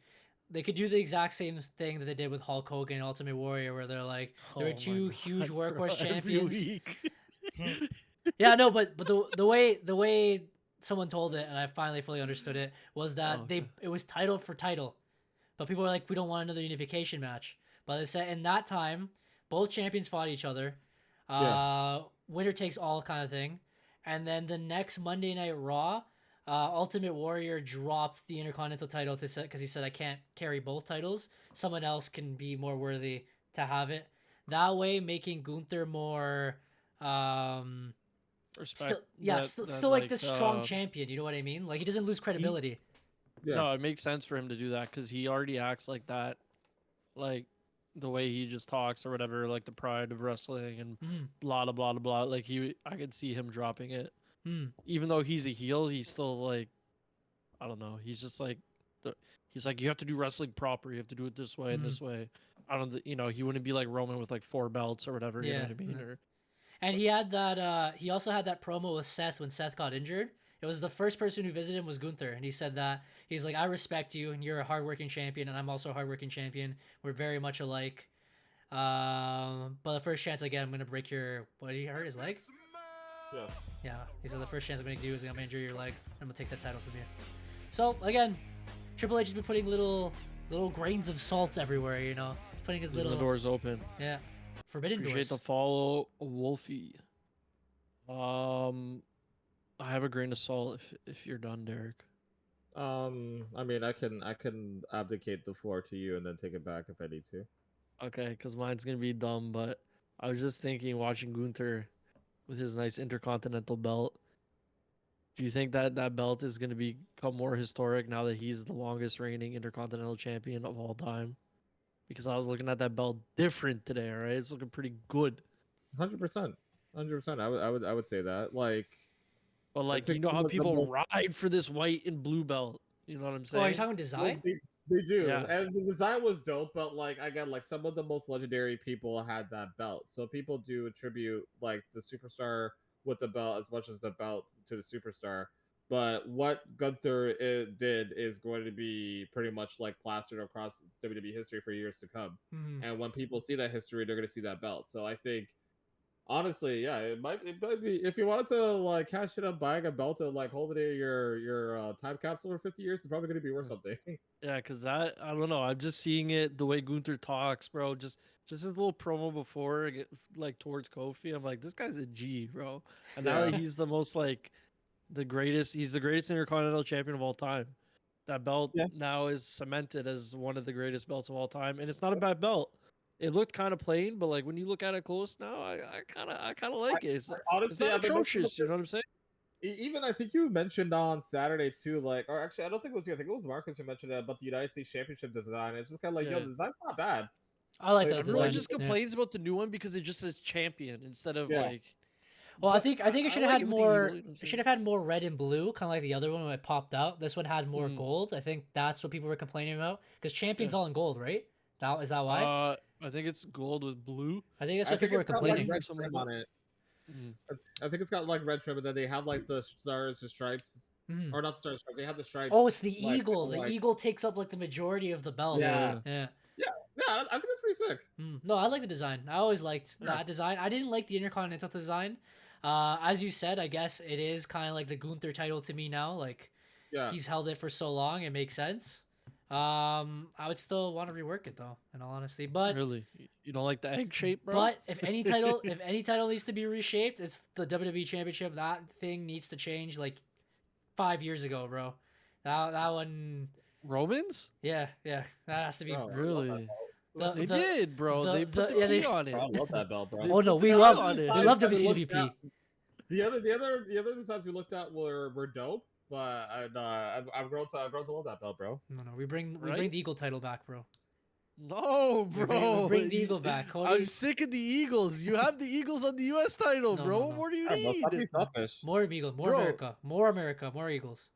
they could do the exact same thing that they did with Hulk Hogan and Ultimate Warrior, where they're like there Oh were my two God, huge bro, workhorse every champions. week. Yeah, no, but the way someone told it, and I finally fully understood it, was that Oh, okay. it was title for title, but people were like, we don't want another unification match. But they said in that time, both champions fought each other, winner takes all kind of thing, and then the next Monday Night Raw, Ultimate Warrior dropped the Intercontinental title to because he said I can't carry both titles. Someone else can be more worthy to have it. That way, making Gunther more. Respect. Still like this strong champion. You know what I mean? Like he doesn't lose credibility. Yeah. No, it makes sense for him to do that because he already acts like that, like the way he just talks or whatever, like the pride of wrestling and blah blah blah blah. Like I could see him dropping it. Even though he's a heel, he's still like, I don't know. He's just like, he's like, you have to do wrestling proper. You have to do it this way and this way. I don't, he wouldn't be like Roman with like 4 belts or whatever. You know what I mean? And he had that. He also had that promo with Seth when Seth got injured. It was the first person who visited him was Gunther, and he said that he's like, I respect you, and you're a hardworking champion, and I'm also a hardworking champion. We're very much alike. But the first chance I get, I'm gonna break your. What did he hurt his leg? Yes. Yeah, he said the first chance I'm gonna do is I'm gonna injure your leg. I'm gonna take that title from you. So again, Triple H has been putting little grains of salt everywhere. You know, he's putting his Leaving little the doors open. yeah, forbidden Appreciate doors. the follow, Wolfie. I have a grain of salt if you're done, Derek. I mean, I can abdicate the floor to you and then take it back if I need to. Okay, because mine's gonna be dumb, but I was just thinking, watching Gunther with his nice intercontinental belt. Do you think that that belt is gonna become more historic now that he's the longest reigning intercontinental champion of all time? Because I was looking at that belt different today. All right, it's looking pretty good. 100%. 100%. I would say that. Like, But like, you think know some how of the people most- ride for this white and blue belt. You know what I'm Oh, saying? are you talking well, design? they do, Yeah. and the design was dope. But like again, like some of the most legendary people had that belt, so people do attribute like the superstar with the belt as much as the belt to the superstar. But what Gunther did is going to be pretty much like plastered across WWE history for years to come. Mhm. And when people see that history, they're going to see that belt. So I think, honestly, yeah, it might be if you wanted to like cash it up buying a belt and like hold it in your time capsule for 50 years, it's probably going to be worth something. Yeah, because that, I don't know. I'm just seeing it the way Gunther talks, bro. Just his little promo before, like towards Kofi. I'm like, this guy's a G, bro. And now that Yeah. he's the most like the greatest, he's the greatest Intercontinental Champion of all time. That belt Yeah. now is cemented as one of the greatest belts of all time, and it's not a bad belt. It looked kind of plain, but like when you look at it close now, I kind of like it. It's Honestly, not I've been listening atrocious. to- You know what I'm saying? even I think you mentioned on Saturday too, like, or actually, I don't think it was you. I think it was Marcus who mentioned about the United States Championship design. It's just kind of like, yo, Yeah. the design's not bad. I like Like, that Everyone design. just Yeah. complains about the new one because it just says champion instead of Yeah. like. Well, I but think it should have like had it with the eagle, more. you know what I'm It saying? should have had more red and blue, kind of like the other one when it popped out. This one had more Mhm. gold. I think that's what people were complaining about because champion's all in gold, right? Is that why? I think it's gold with blue. I think that's I what think people were it's got like complaining. red Something trim like on that. it. Mhm. I think it's got like red trim, and then they have like the stars, the stripes, Mhm. or not the stars, stripes. They have the stripes. Oh, it's the like, eagle. The like- eagle takes up like the majority of the belt. Yeah. Yeah. Yeah, I think that's pretty sick. No, I like the design. I always liked Yeah. that design. I didn't like the Intercontinental design. As you said, I guess it is kind of like the Gunther title to me now. Like Yeah, he's held it for so long, it makes sense. I would still want to rework it though, in all honesty. But Really, you don't like the egg shape, bro? but if any title needs to be reshaped, it's the WWE Championship. That thing needs to change like 5 years ago, bro. That one, Romans? yeah, that has to be. Bro, I love that Really? belt. They did, bro. They put the yeah, P they- on it. Bro, I love that belt, bro. They Oh no, put we the love P on it. we love Designs that we looked WCWp. at- the other designs we looked at were dope, but I've grown to love that belt, bro. No, we bring Right? the Eagle title back, bro. No, We bro. bring the Eagle back, Cody. I'm sick of the Eagles. You have the Eagles on the U.S. title, No, bro. no, What no. more do you Yeah, bro, stop being need? selfish. More Eagles, more Bro. America, more Eagles.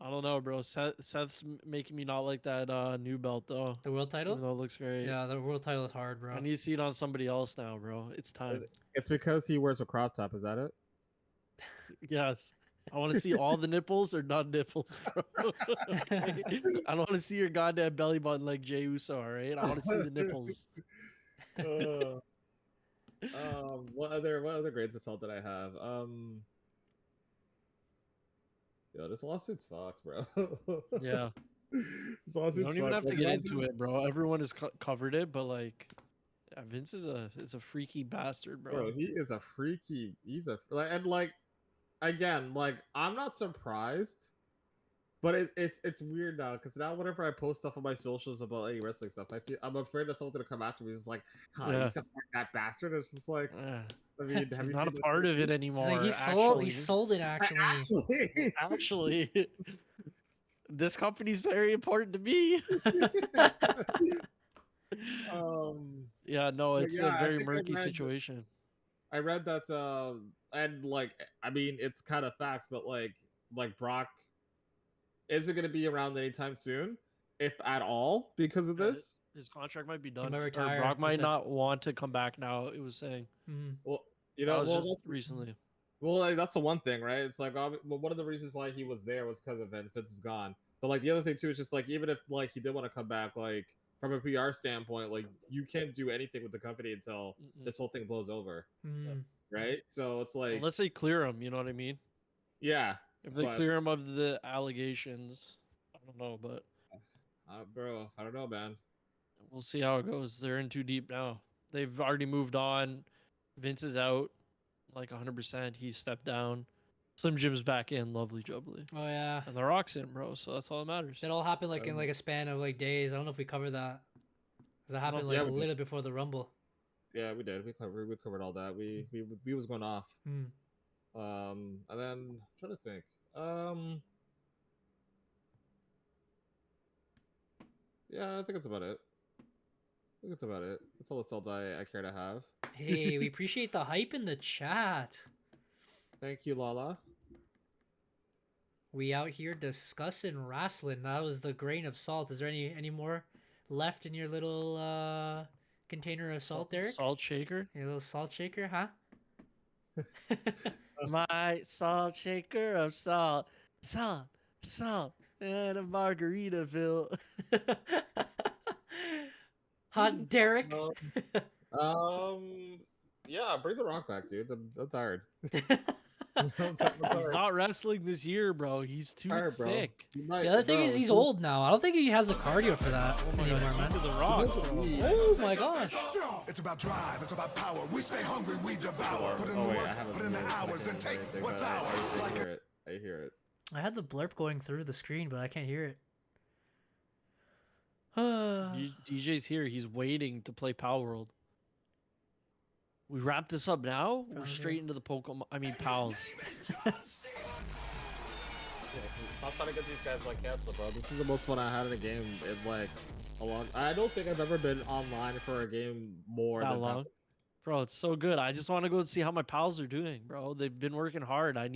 I don't know, bro. Seth's making me not like that new belt though. The world Even title? though it looks great. Yeah, the world title is hard, bro. I need to see it on somebody else now, bro. It's time. It's because he wears a crop top. Is that it? Yes. I want to see all the nipples or not nipples, bro. I don't want to see your goddamn belly button like Jey Uso, all right? I want to see the nipples. What other grades of salt did I have? Yo, this lawsuit's fucked, bro. Yeah. This You lawsuit's don't even fucked. have to Like, get into it, bro. Everyone has covered it, but like, yeah, Vince is a freaky bastard, bro. Bro, he is a freaky. He's a and like again, like I'm not surprised, but it's weird now because now whenever I post stuff on my socials about any wrestling stuff, I'm afraid that someone's gonna come after me. It's like, huh, Yeah. you support that bastard? It's just like, Yeah. I mean, have He's you not a seen part of it He's anymore. like, he actually. sold it actually. Actually, this company's very important to me. Yeah, no, But it's yeah, a I very think I murky read- situation. I read that, and like, I mean, it's kind of facts, but like Brock isn't gonna be around anytime soon, if at all, because of Yeah, this. His contract might be done. might Or retire, Brock he might said. not want to come back now. It was saying Mhm. Well, you that know, was well, just that's recently. Well, like, that's the one thing, right? It's like well, one of the reasons why he was there was because of Vince. Vince is gone. But like the other thing too is just like even if like he did want to come back, like from a PR standpoint, like you can't do anything with the company until this whole thing blows over, right? So it's like Unless they clear him, you know what I mean? yeah, If they but clear him of the allegations, I don't know, but bro, I don't know, man. we'll see how it goes. They're in too deep now. They've already moved on. Vince is out, like 100%. He stepped down. Slim Jim's back in, lovely jubbly, Oh yeah, and the Rock's in, bro. So that's all that matters. that all happened like in like a span of like days. I don't know if we covered that. 'Cause that happened Yeah, like a we did. little before the Rumble. Yeah, we did. We covered all that. We was going off. Hmm. And then I'm trying to think. Yeah, I think that's about it. That's all the salt I care to have. Hey, we appreciate the hype in the chat. Thank you, Lala. We out here discussing wrestling. That was the grain of salt. Is there any more left in your little container of salt, Derek? Salt shaker. Your little salt shaker, huh? My salt shaker of salt, and a Margaritaville. Hot Derek. Yeah, bring the Rock back, dude. I'm tired. He's not wrestling this year, bro. He's too Tired, bro. thick. The other thing is he's old now. I don't think he has the cardio for that anymore, man. To the Rock, bro. Oh my gosh. It's about drive, it's about power. We stay hungry, we devour. Put in the Oh wait, work, I haven't put in the hours, and take what's ours. I hear it. I hear it. I had the blurb going through the screen, but I can't hear it. DJ's here. He's waiting to play Power World. We wrap this up now. We're straight into the Pokemon. I mean, pals. Stop trying to get these guys like canceled, bro. This is the most fun I had in a game in like a long. I don't think I've ever been online for a game more That than long, bro. It's so good. I just want to go and see how my pals are doing, bro. They've been working hard. I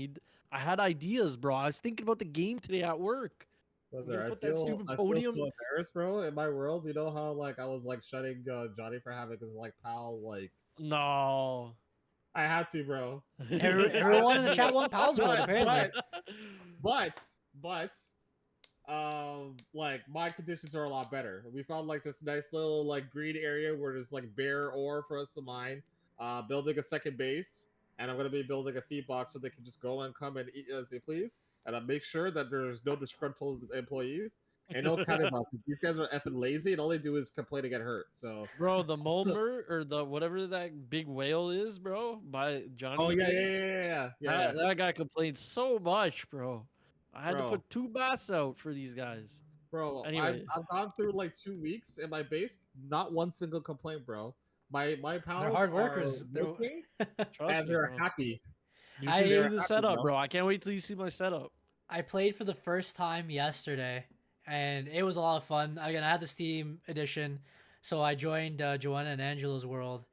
had ideas, bro. I was thinking about the game today at work. Brother, I put that feel stupid so podium- embarrassed, bro. In my world, you know how like I was like shutting Johnny for having because like pal like No. I had to, bro. Everyone in the chat want pals world, apparently. But like my conditions are a lot better. We found like this nice little like green area where there's like bare ore for us to mine. Building a second base, and I'm gonna be building a feed box so they can just go and come and eat as they please. And I make sure that there's no disgruntled employees and no cannibal because these guys are effing lazy and all they do is complain and get hurt. So, Bro, the Mulmer or the whatever that big whale is, bro, by Johnny. oh yeah. That guy complained so much, bro. I had to Bro. put 2 baths out for these guys. Bro, Anyways. I've gone through like 2 weeks in my base, not one single complaint, bro. My pals hard workers. are They're- looking, Trust and me, they're bro. happy. You I- should see They're the happy, setup, bro. bro. I can't wait till you see my setup. I played for the first time yesterday, and it was a lot of fun. Again, I had the Steam edition, so I joined Joanna and Angelo's world,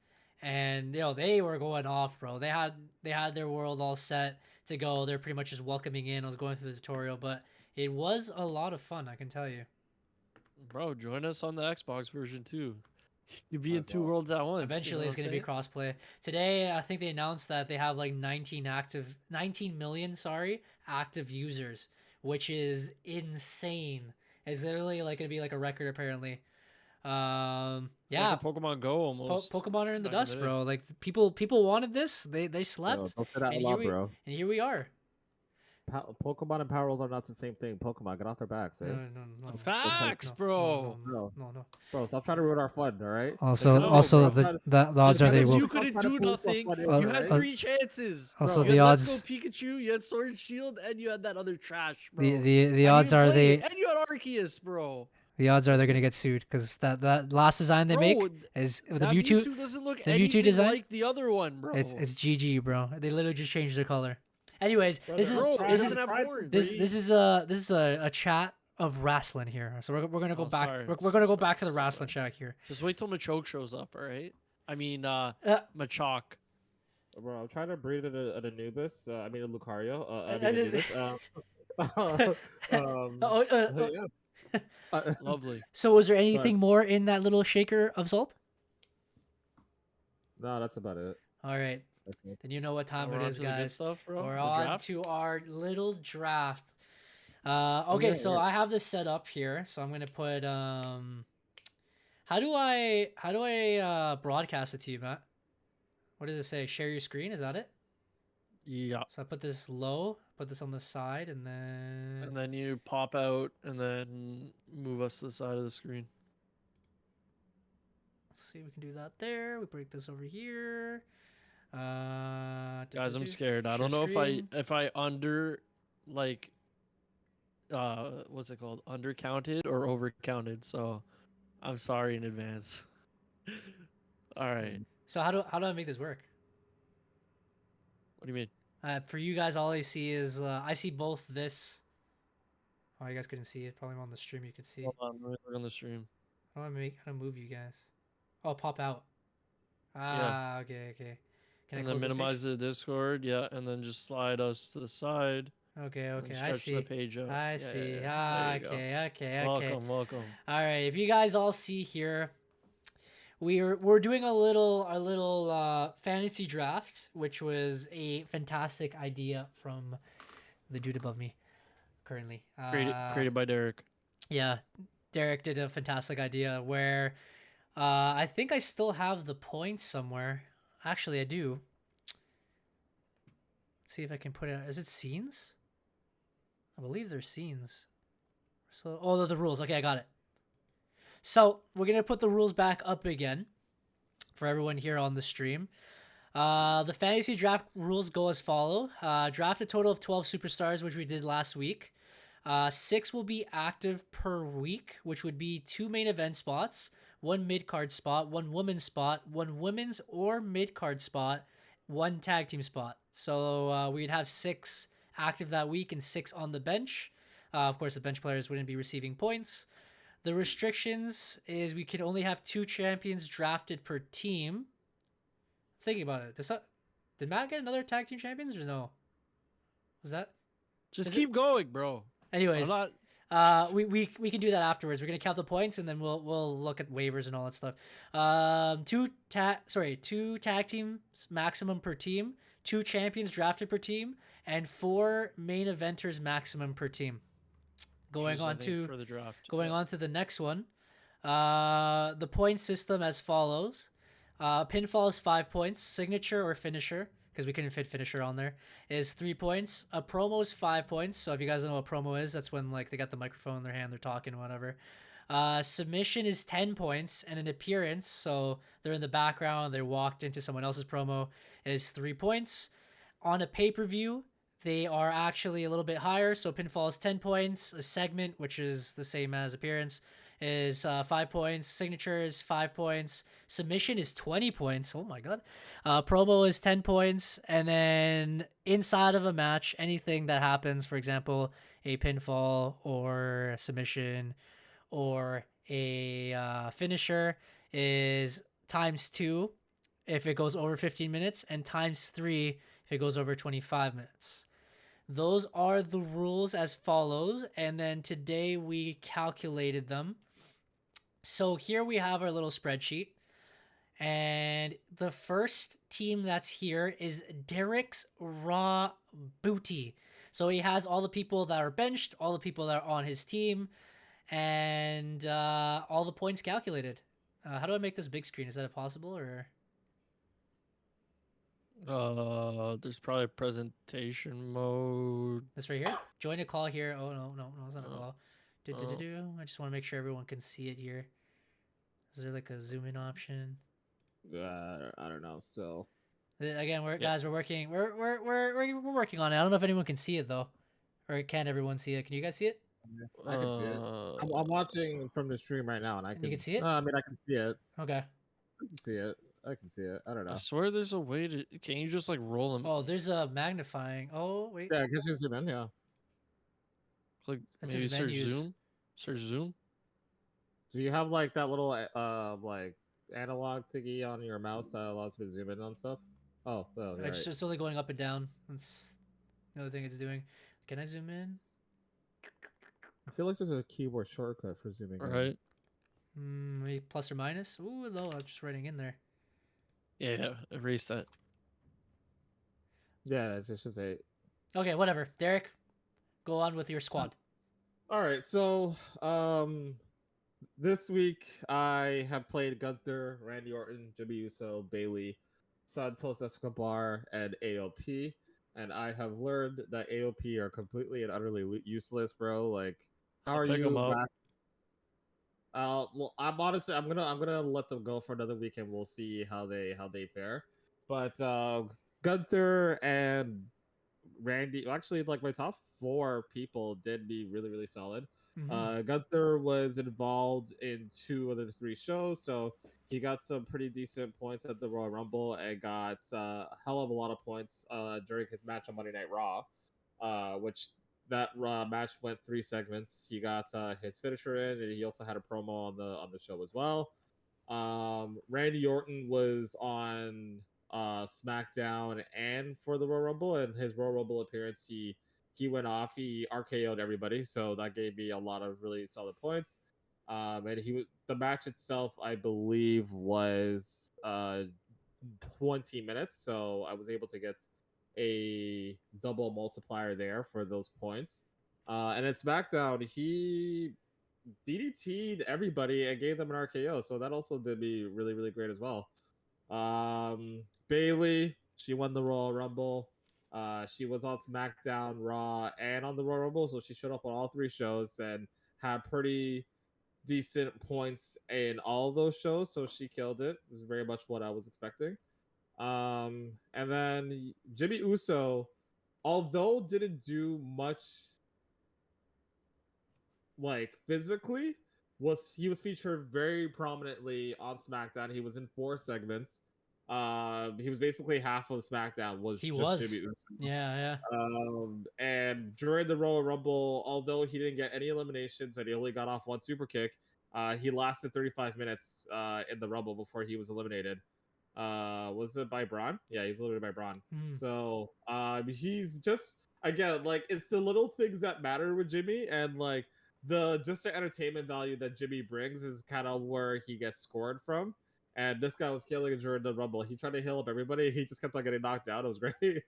and they were going off, bro. They had their world all set to go. They're pretty much just welcoming in. I was going through the tutorial, but it was a lot of fun, I can tell you. Bro, join us on the Xbox version too. You'd be in Alright, 2 bro. worlds at once. Eventually, it's going to be crossplay. Today, I think they announced that they have like 19 million, active users, which is insane. It's literally like going to be like a record apparently. Yeah, Like a Pokemon Go almost. Pokemon are in the back in dust, the day. bro. Like people wanted this. They slept, Don't say that and a lot, here bro. and here we are. Pokemon and Power World are not the same thing. Pokemon, get off their backs, eh? No. Facts, No, bro. No. Bro, stop trying to ruin our fun, all right? Also, No, also bro. the odds are they Because will. you couldn't do nothing. Uh, You had uh, 3 chances. Also, You the had odds. Let's Go Pikachu, you had Sword and Shield, and you had that other trash, bro. The And odds you are played, they. and you had Arceus, bro. The odds are they're gonna get sued because that last design they Bro, make is the that Mewtwo. doesn't look the Mewtwo anything design? like the other one, bro. It's GG, bro. They literally just changed their color. Anyways, this is Bro, this it is doesn't have horns. this is a chat of wrestling here. So we're gonna go Oh, back. sorry. We're gonna go Sorry. back to the So wrestling sorry. chat here. Just wait till Machoke shows up, all right? I mean, Uh, Machop. Bro, I'm trying to breed an Anubis. I mean, a Lucario. I I mean, didn't- Anubis. yeah. Lovely. So was there anything more in that little shaker of salt? No, that's about it. All right. Okay. Then you know what time We're it on is, to the good guys. stuff, bro. We're The on draft? to our little draft. Oh, Okay, yeah, so yeah. I have this set up here. So I'm gonna put how do I broadcast it to you, Matt? What does it say? Share your screen, is that it? Yeah. So I put this low, put this on the side, and then And then you pop out and then move us to the side of the screen. let's see, we can do that there. We break this over here. Guys, I'm scared. I Share don't know screen. if I under like what's it called? Undercounted or overcounted. So I'm sorry in advance. All right. So how do I make this work? What do you mean? For you guys, all I see is I see both this. Oh, you guys couldn't see it. Probably on the stream you could see. Hold on, let me look on the stream. How do I move you guys? Oh, pop out. Ah, okay. Can I And close then this page? minimize the Discord, yeah, and then just slide us to the side. Okay, and I stretch see. the page out. I Yeah, see. yeah, Ah, there you go. okay. Welcome. All right, if you guys all see here, we're doing a little fantasy draft, which was a fantastic idea from the dude above me currently. Created by Derek. Yeah, Derek did a fantastic idea where I think I still have the points somewhere. Actually, I do. Let's see if I can put it. Is it scenes? I believe they're scenes. So, oh, the rules. Okay, I got it. So we're gonna put the rules back up again for everyone here on the stream. The fantasy draft rules go as follow. Draft a total of 12 superstars, which we did last week. 6 will be active per week, which would be 2 main event spots, 1 mid-card spot, 1 women's spot, 1 women's or mid-card spot, 1 tag team spot. So we'd have 6 active that week and 6 on the bench. Of course, the bench players wouldn't be receiving points. The restrictions is we can only have 2 champions drafted per team. Thinking about it, did Matt get another tag team champions or no? Was that? Just Is keep going, bro. Anyways, I'm not. we can do that afterwards. We're gonna count the points and then we'll look at waivers and all that stuff. 2 tag teams maximum per team, 2 champions drafted per team, and 4 main eventers maximum per team. Going Choose on something to for the draft. Going Yeah. on to the next one. The point system as follows. Pinfall is 5 points. Signature or finisher, because we couldn't fit finisher on there, is 3 points. A promo is 5 points. So if you guys don't know what promo is, that's when like they got the microphone in their hand, they're talking, whatever. Submission is 10 points, and an appearance, so they're in the background, they walked into someone else's promo, is 3 points. On a pay-per-view, they are actually a little bit higher. So pinfall is 10 points. A segment, which is the same as appearance, is 5 points. Signature is 5 points. Submission is 20 points. Oh my god. Promo is 10 points. And then inside of a match, anything that happens, for example, a pinfall or a submission or a finisher, is times 2 if it goes over 15 minutes and times 3 if it goes over 25 minutes. Those are the rules as follows, and then today we calculated them. So here we have our little spreadsheet, and the first team that's here is Derek's Raw Booty. So he has all the people that are benched, all the people that are on his team, and all the points calculated. How do I make this big screen? Is that possible, or? There's probably presentation mode. This right here? Join a call here. Oh, no, it's not a Oh. call. I just want to make sure everyone can see it here. Is there like a zoom in option? I don't know. Still, Again, we're Yeah. working. We're working on it. I don't know if anyone can see it though, or can everyone see it? Can you guys see it? I can see it. I'm watching from the stream right now, and You can see it? I mean, I can see it. Okay. I can see it. I don't know. I swear there's a way to. Can you just like roll them? Oh, there's a magnifying. Oh, wait. Yeah, I can just zoom in. Yeah. Click That maybe says search menus. Zoom. Search Zoom. Do you have like that little like analog thingy on your mouse that allows you to zoom in on stuff? Oh, It's right. just only going up and down. That's the other thing it's doing. Can I zoom in? I feel like there's a keyboard shortcut for zooming in. Right. Maybe plus or minus. Ooh, no, I'm just writing in there. Yeah. Erase that. Yeah, it's just 8. Okay, whatever. Derek, go on with your squad. All right, so this week I have played Gunther, Randy Orton, Jimmy Uso, Bailey, Santos Escobar, and AOP. And I have learned that AOP are completely and utterly useless, bro. Like, how I'll are pick 'em you up. back? Well, I'm honestly, I'm gonna let them go for another week, and we'll see how they fare. But Gunther and Randy, actually, like my top 4 people did be really, really solid. Gunther was involved in 2 of the 3 shows, so he got some pretty decent points at the Royal Rumble and got a hell of a lot of points during his match on Monday Night Raw, which that Raw match went 3 segments. He got his finisher in, and he also had a promo on the show as well. Randy Orton was on SmackDown and for the Royal Rumble, and his Royal Rumble appearance, he went off. He RKO'd everybody, so that gave me a lot of really solid points. And the match itself, I believe, was 20 minutes, so I was able to get a double multiplier there for those points. And at SmackDown, he DDT'd everybody and gave them an RKO, so that also did me really, really great as well. Bailey, she won the Royal Rumble. She was on SmackDown, Raw, and on the Royal Rumble, so she showed up on all 3 shows and had pretty decent points in all of those shows, so she killed it. It was very much what I was expecting. And then Jimmy Uso, although didn't do much like physically, he was featured very prominently on SmackDown. He was in 4 segments. He was basically half of SmackDown was He just was. Jimmy Uso. Yeah. And during the Royal Rumble, although he didn't get any eliminations and he only got off 1 super kick, he lasted 35 minutes in the Rumble before he was eliminated. Was it by Braun? Yeah, he was eliminated by Braun. So he's just, again, like, it's the little things that matter with Jimmy, and like the entertainment value that Jimmy brings is kind of where he gets scored from. And this guy was killing it during the Rumble. He tried to heal up everybody. He just kept on getting knocked out. It was great.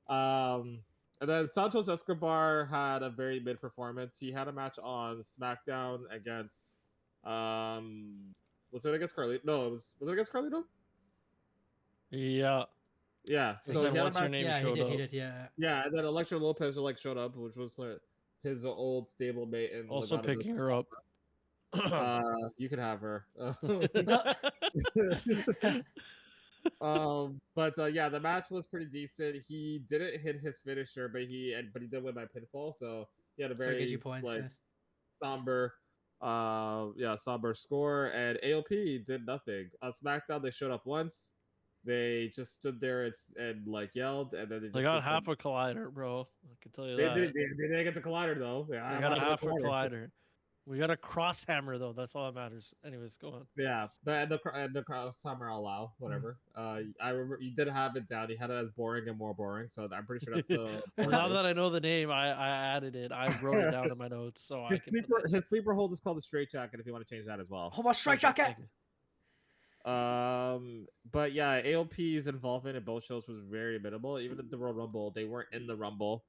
And then Santos Escobar had a very mid performance. He had a match on SmackDown against was it against Carlito? No, was it against Carlito? Yeah. Yeah. And So then he had a what's her match. name Yeah, he showed did. up. He did. Yeah. Yeah, and then Elektra Lopez showed up, which was his old stablemate and Also Legado del picking her up. You could have her. But yeah, the match was pretty decent. He didn't hit his finisher, but he did win by pinfall, so he had a So it gives very you points. like Yeah. somber somber score. And AOP did nothing. On SmackDown, they showed up once. They just stood there and like yelled, and then they They just got half a collider, bro. I can tell you they that. didn't get the collider though. Yeah, They got a half a collider. We got a cross hammer though. That's all that matters. Anyways, go on. Yeah, the cross hammer I'll allow, whatever. I remember you did have it down. You had it as boring and more boring, so I'm pretty sure that's the. Well, now that I know the name, I added it. I wrote it down in my notes, so I can. His sleeper hold is called the straight jacket. If you want to change that as well. Hold on, straight Thank you, jacket. thank you. But yeah, AOP's involvement in both shows was very minimal. Even at the Royal Rumble, they weren't in the Rumble.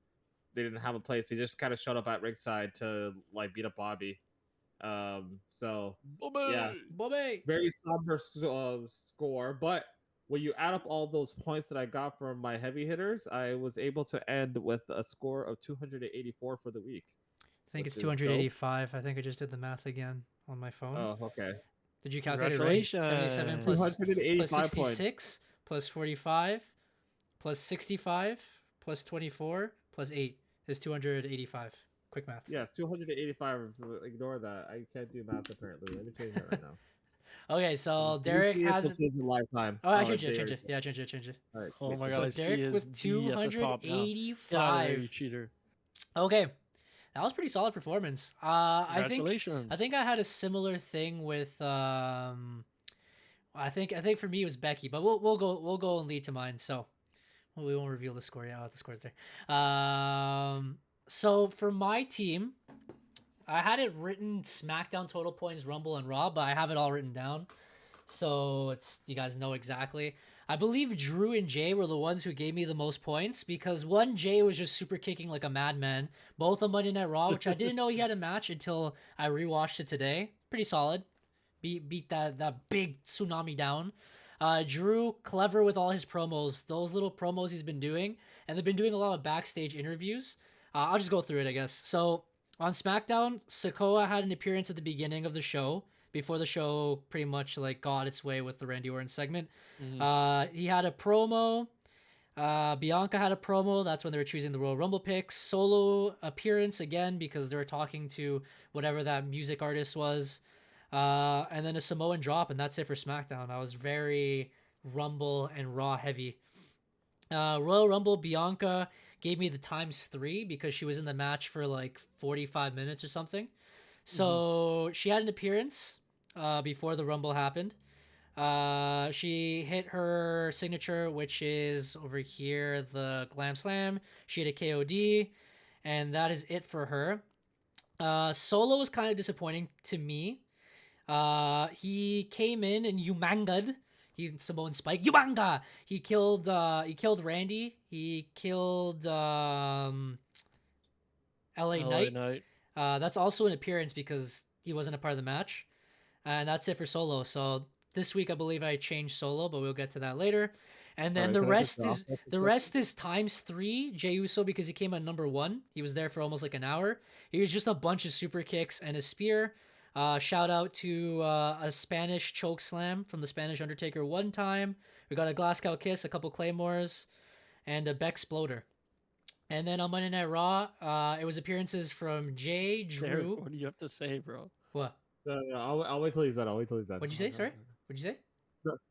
They didn't have a place. They just kind of showed up at ringside to like beat up Bobby. So Bobby! yeah, Bobby. very somber score. But when you add up all those points that I got from my heavy hitters, I was able to end with a score of 284 for the week. I think it's which is dope. 285. I think I just did the math again on my phone. Oh, okay. Did you calculate it right? 77 plus 285 66 points. plus 45 plus 65 plus 24 plus 8 is 285. Quick math. Yes, 285. Ignore that. I can't do math apparently. Let me change that right now. Okay, so Derek has. Change a lifetime. Oh, I change it. Yeah, change it. All right, Oh sweet. my So god, I So see Derek his with D at the top now. Get out of there, you 285. cheater. Okay, that was pretty solid performance. I Congratulations. think I had a similar thing with I think for me it was Becky, but we'll go and lead to mine. So we won't reveal the score yet. Oh, the score's there. So for my team, I had it written SmackDown total points, Rumble, and Raw, but I have it all written down. So you guys know exactly. I believe Drew and Jay were the ones who gave me the most points because one, Jay was just super kicking like a madman, both on Monday Night Raw, which I didn't know he had a match until I rewatched it today. Pretty solid. Beat that big tsunami down. Drew, clever with all his promos, those little promos he's been doing, and they've been doing a lot of backstage interviews. I'll just go through it, I guess. So on SmackDown, Sikoa had an appearance at the beginning of the show before the show pretty much like got its way with the Randy Orton segment. He had a promo. Bianca had a promo. That's when they were choosing the Royal Rumble picks. Solo appearance again because they were talking to whatever that music artist was. And then a Samoan drop, and that's it for SmackDown. I was very Rumble and Raw heavy. Royal Rumble, Bianca gave me the ×3 because she was in the match for like 45 minutes or something. So she had an appearance before the Rumble happened. She hit her signature, which is over here, the Glam Slam. She hit a KOD, and that is it for her. Solo was kind of disappointing to me. He came in and Umanga'd. He Samoan Spike. Umanga! He killed Randy. He killed LA Knight. That's also an appearance because he wasn't a part of the match. And that's it for Solo. So this week I believe I changed Solo, but we'll get to that later. And then the rest is ×3 Jey Uso because he came at number 1. He was there for almost like an hour. He was just a bunch of super kicks and a spear. Shout out to a Spanish choke slam from the Spanish Undertaker one time. We got a Glasgow kiss, a couple claymores, and a Beck Exploder. And then on Monday Night Raw, it was appearances from Jay, Drew. Derek, what do you have to say, bro? What? No, I'll wait till he's done. What'd you say? Sorry? What'd you say?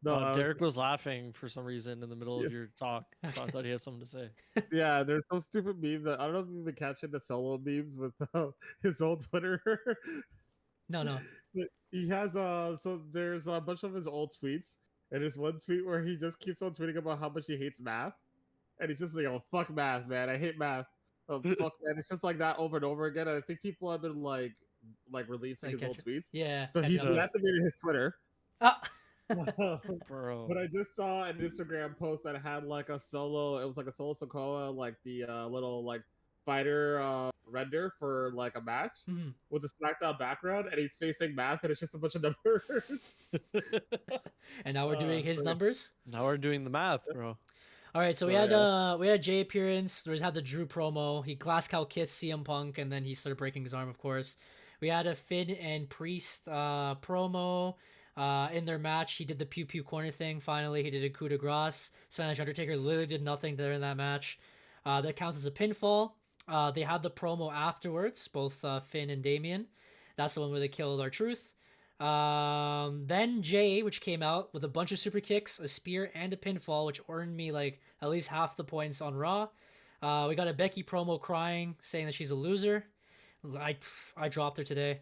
No, Derek was laughing for some reason in the middle of your talk, so I thought he had something to say. Yeah, there's some stupid meme that I don't know if you've been catching the Solo memes with his old Twitter. No. He has so there's a bunch of his old tweets, and there's one tweet where he just keeps on tweeting about how much he hates math, and he's just like, "Oh fuck math, man! I hate math. Oh fuck, man!" It's just like that over and over again. And I think people have been like releasing his old tweets. Yeah. So he deactivated his Twitter. Bro. But I just saw an Instagram post that had like a Solo. It was like a Solo Sokoa, like the little like fighter render for like a match with a SmackDown background, and he's facing math, and it's just a bunch of numbers. And now we're doing his numbers. Now we're doing the math, bro. All right, so we had Jay appearance. We had the Drew promo. He glass cow kissed CM Punk, and then he started breaking his arm, of course. We had a Finn and Priest promo. In their match, he did the pew pew corner thing. Finally, he did a coup de grace. Spanish Undertaker literally did nothing there in that match. That counts as a pinfall. They had the promo afterwards, both Finn and Damien. That's the one where they killed R-Truth. Then Jay, which came out with a bunch of super kicks, a spear, and a pinfall, which earned me like at least half the points on Raw. We got a Becky promo crying, saying that she's a loser. I dropped her today.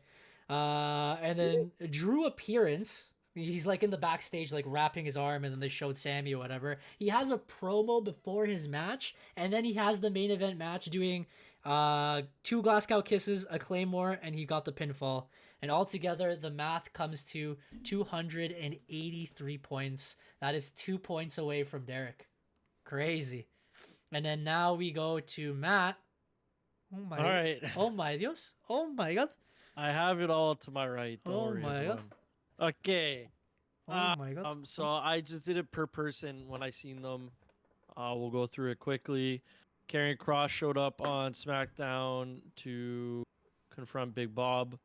And then Drew appearance. He's like in the backstage, like wrapping his arm, and then they showed Sammy or whatever. He has a promo before his match, and then he has the main event match doing 2 Glasgow kisses, a claymore, and he got the pinfall. And altogether, the math comes to 283 points. That is 2 points away from Derek. Crazy. And then now we go to Matt. Oh my! All right. Oh my Dios! Oh my God! I have it all to my right. Don't worry, my everyone. God. Okay. Oh my God! So I just did it per person when I seen them. We'll go through it quickly. Karrion Kross showed up on SmackDown to confront Big Bob.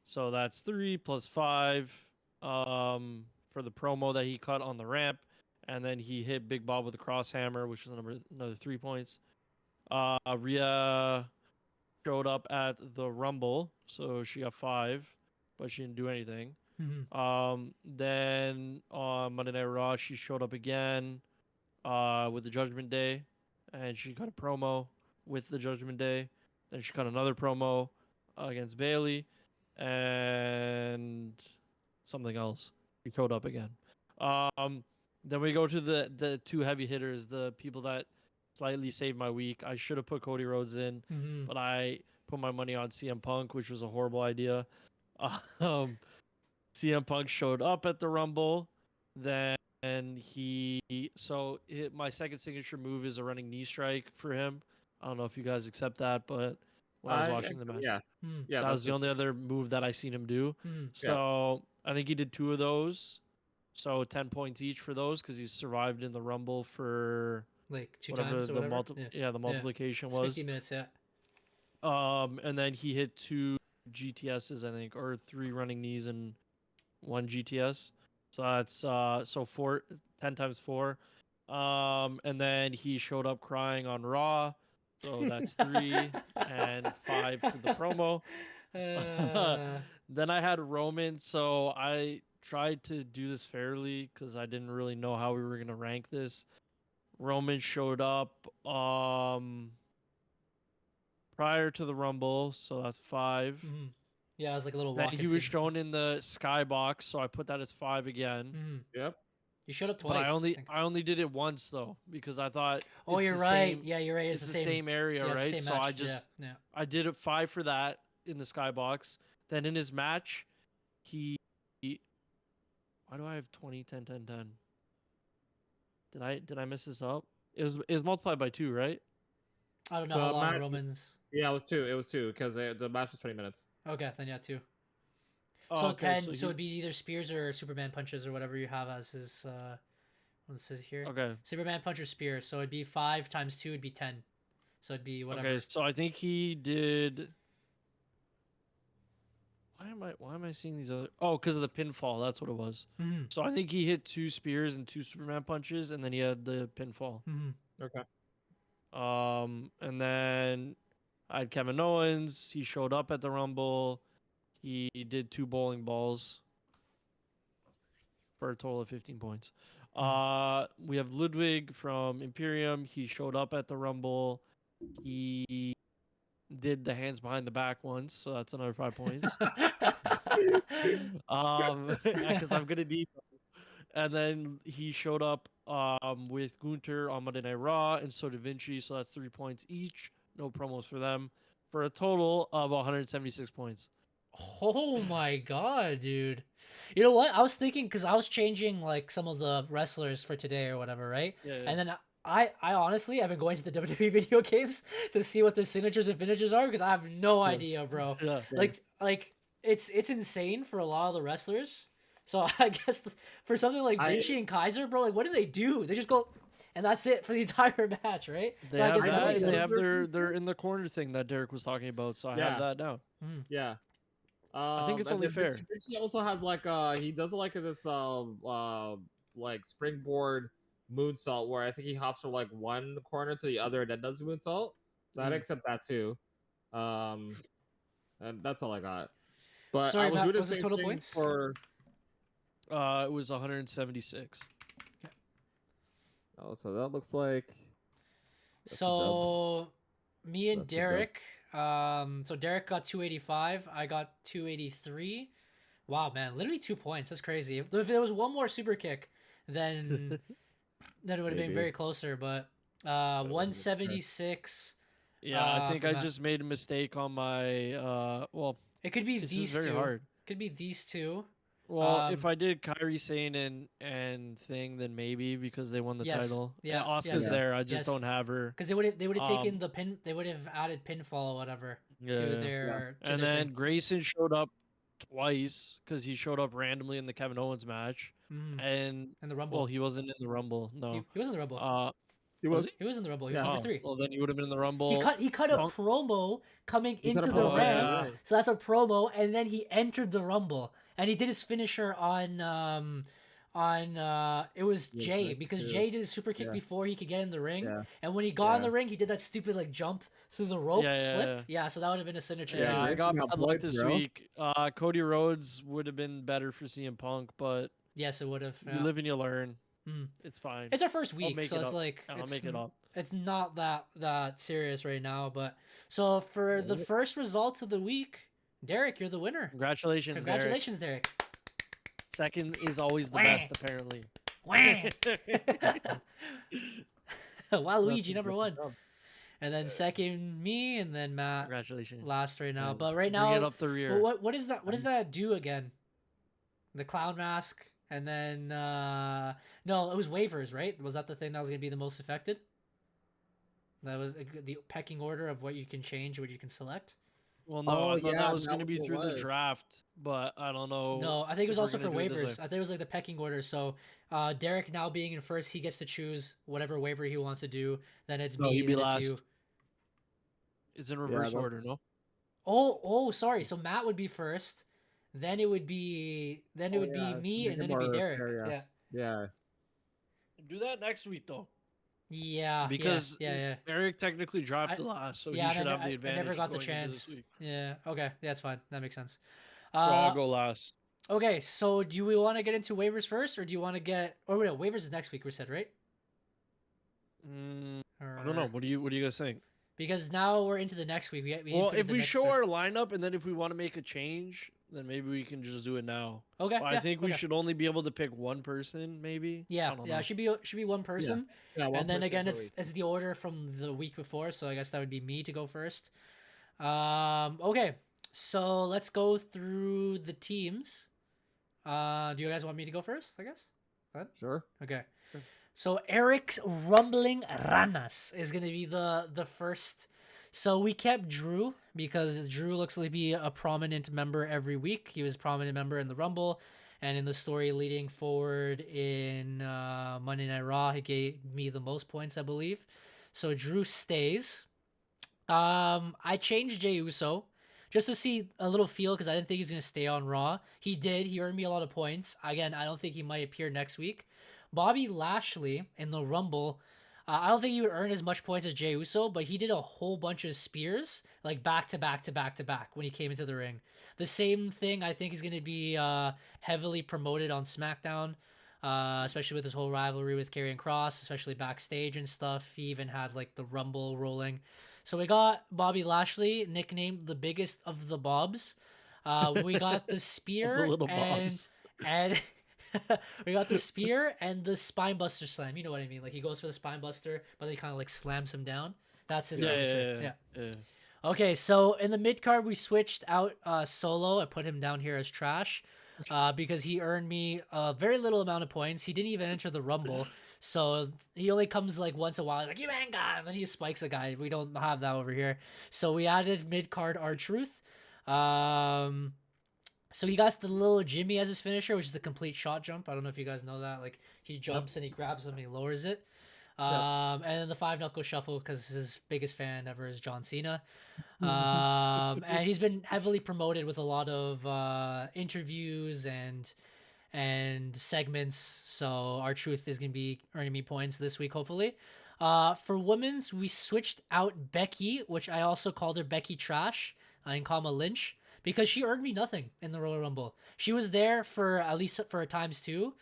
So that's 3 + 5 for the promo that he cut on the ramp. And then he hit Big Bob with a crosshammer, which is another 3 points. Rhea showed up at the Rumble, so she got 5, but she didn't do anything. Then on Monday Night Raw, she showed up again with the Judgment Day, and she cut a promo with the Judgment Day. Then she cut another promo against Bailey, and something else. She showed up again. Then we go to the 2 heavy hitters, the people that slightly saved my week. I should have put Cody Rhodes in, but I put my money on CM Punk, which was a horrible idea. CM Punk showed up at the Rumble. Then my second signature move is a running knee strike for him. I don't know if you guys accept that, but when I was watching the match, Yeah, Hmm. yeah, that was the it. only other move that I seen him do. Hmm. So I think he did 2 of those. So 10 points each for those because he's survived in the Rumble for Like 2 whatever times or the whatever. the multiplication It's was. 50 minutes, yeah. And then he hit 2 GTSs, I think, or 3 running knees and 1 GTS. So that's so 10 times 4. And then he showed up crying on Raw. So that's 3 and 5 for the promo. Then I had Roman, so I tried to do this fairly because I didn't really know how we were gonna rank this. Roman showed up prior to the Rumble, so that's 5. Mhm. Yeah, it was like a little Then walk. he was shown in the skybox, so I put that as 5 again. Mm-hmm. Yep. You showed up But twice. I only did it once though because I thought. Oh, it's you're the right. same- Yeah, you're right. It's the same area, yeah, it's the right? same So match. I just yeah. I did it 5 for that in the skybox. Then in his match, he why do I have 20, 10, 10, 10? Did I mess this up? It was multiplied by 2, right? I don't know The how long match- Roman's. Yeah, it was 2. It was 2 because the match was 20 minutes. Okay, then yeah, 2. Oh, So okay, 10. So, he- it'd be either spears or Superman punches or whatever you have as his. What it says here. Okay. Superman punch or spear. So it'd be 5 times 2 would be 10. So it'd be whatever. Okay, so I think he did. Why am I seeing these other? Oh, because of the pinfall. That's what it was. Mm-hmm. So I think he hit 2 spears and 2 Superman punches, and then he had the pinfall. Mm-hmm. Okay. And then I had Kevin Owens. He showed up at the Rumble. He did 2 bowling balls for a total of 15 points. We have Ludwig from Imperium. He showed up at the Rumble. He did the hands behind the back once, so that's another 5 points. Because I'm gonna need them. And then he showed up with Gunter on Monday Night Raw, and so did Vinci, so that's 3 points each. No promos for them, for a total of 176 points. Oh my god, dude. You know what? I was thinking because I was changing like some of the wrestlers for today or whatever, right? Yeah. And then I honestly I've been going to the WWE video games to see what the signatures and finishes are because I have no idea, bro. Yeah. Like it's insane for a lot of the wrestlers. So I guess for something like Vinci and Kaiser, bro, like what do? They just go and that's it for the entire match, right? They so I have guess that that. makes They sense. have their in the corner thing that Derek was talking about, so I have that now. Yeah. I think it's and only then fair. Vinci also has like he does like this like springboard moonsault where I think he hops from like one corner to the other and then does the moonsault. So I'd accept that too. And that's all I got. But Sorry, I was Matt, doing the what's the same total thing points? for. It was 176. Oh, so that looks like. That's a dub. So me and That's a dub. Derek, so Derek got 285, I got 283. Wow, man, literally 2 points. That's crazy. If there was one more super kick, then it would have been Maybe. very closer. But wasn't as 176. Yeah, I think from I that. just made a mistake on my well. It could be This these is very two. hard. Could be these two. Well, if Um, I did Kyrie Sane and thing, then maybe because they won the Yes, title. yeah, Oscar's yes, there. I just yes. don't have her. Because they would have taken Um, the pin. They would have added pinfall or whatever Yeah. to their. To And their then thing. Grayson showed up twice because he showed up randomly in the Kevin Owens match, Mhm. and And the Rumble. well, he wasn't in the Rumble. No. He was in the Rumble. He was was. He was in the Rumble. He was Yeah. number 3. Well, then he would have been in the Rumble. He cut a Punk- promo coming He cut into a the promo, ramp, yeah. so that's a promo, and then he entered the Rumble, and he did his finisher on it was Yes, Jay that's because true. Jay did a super kick Yeah. before he could get in the ring, Yeah. and when he got in Yeah. the ring, he did that stupid like jump through the rope Yeah, flip. Yeah, so that would have been a signature Yeah, too. I got Grayson got bad luck points, this bro. week. Cody Rhodes would have been better for CM Punk, but Yes, it would have. you live and you learn. Mm. It's fine. It's our first week, make so it it's up. like I'll it's make it up. It's not that serious right now, but so for the first results of the week, Derek, you're the winner. Congratulations, Derek. Congratulations, Derek. Second is always the Wah. best, apparently. Wah. Waluigi That's number a 1, dub. and then second me, and then Matt Congratulations. last right now. Yeah, But right Bring now, it up the rear. what does that do again, the clown mask, and then no, it was waivers, right? Was that the thing that was gonna be the most affected? That was the pecking order of what you can change, what you can select. Well, no, Oh, I thought yeah, that was that going to was be what it through the was. draft, but I don't know. No, I think it was if we're also for gonna do it this waivers. way. I think it was like the pecking order. So Derek now being in first, he gets to choose whatever waiver he wants to do. Then it's No, me, he'd be then it's last. you. It's in reverse that's- order, no? Oh, sorry. So Matt would be first, then it would be Oh, me, it's and then it'd be Nigamar, Derek. yeah. Yeah. Yeah. Do that next week, though. Yeah. Because yeah. Eric technically drafted last, so Yeah, he should and have the I advantage. never got the going into chance. this week. Yeah. Okay. Yeah, that's fine. That makes sense. So I'll go last. Okay. So do we want to get into waivers first, or do you want to get? Oh no, waivers is next week. We said, right? I don't know. What do you guys think? Because now we're into the next week. We Well, put in if the we next show step. our lineup and then if we want to make a change, then maybe we can just do it now. Okay. But I yeah, think we okay. should only be able to pick one person, maybe. Yeah, I don't yeah. know. It should be one person. Yeah, one And then person again, per it's week. it's the order from the week before, so I guess that would be me to go first. Okay, so let's go through the teams. Do you guys want me to go first? I guess. Fine? Sure. Okay. So Eric's Rumbling Ranas is gonna be the first. So we kept Drew because Drew looks like be a prominent member every week. He was a prominent member in the Rumble, and in the story leading forward in Monday Night Raw, he gave me the most points, I believe. So Drew stays. I changed Jey Uso just to see a little feel because I didn't think he was gonna stay on Raw. He did. He earned me a lot of points. Again, I don't think he might appear next week. Bobby Lashley in the Rumble. I don't think he would earn as much points as Jey Uso, but he did a whole bunch of spears, like back to back to back to back when he came into the ring. The same thing I think is going to be heavily promoted on SmackDown, especially with his whole rivalry with Karrion Kross, especially backstage and stuff. He even had like the Rumble rolling. So we got Bobby Lashley, nicknamed the biggest of the Bobs. We got the spear The little and Bobs. and we got the spear and the spine buster slam. You know what I mean? Like he goes for the spine buster, but then he kind of like slams him down. That's his signature. Yeah. Okay, so in the mid card we switched out Solo. I put him down here as trash because he earned me a very little amount of points. He didn't even enter the Rumble. So he only comes like once a while, like you ain't got, and then he spikes a guy. We don't have that over here. So we added mid card R-Truth. So he got the little Jimmy as his finisher, which is the complete shot jump. I don't know if you guys know that. Like he jumps and he grabs him and he lowers it. And then the 5-knuckle shuffle because his biggest fan ever is John Cena. And he's been heavily promoted with a lot of interviews and segments. So R-Truth is gonna be earning me points this week, hopefully. For women's, we switched out Becky, which I also called her Becky Trash in comma Lynch. Because she earned me nothing in the Royal Rumble. She was there for at least for times two.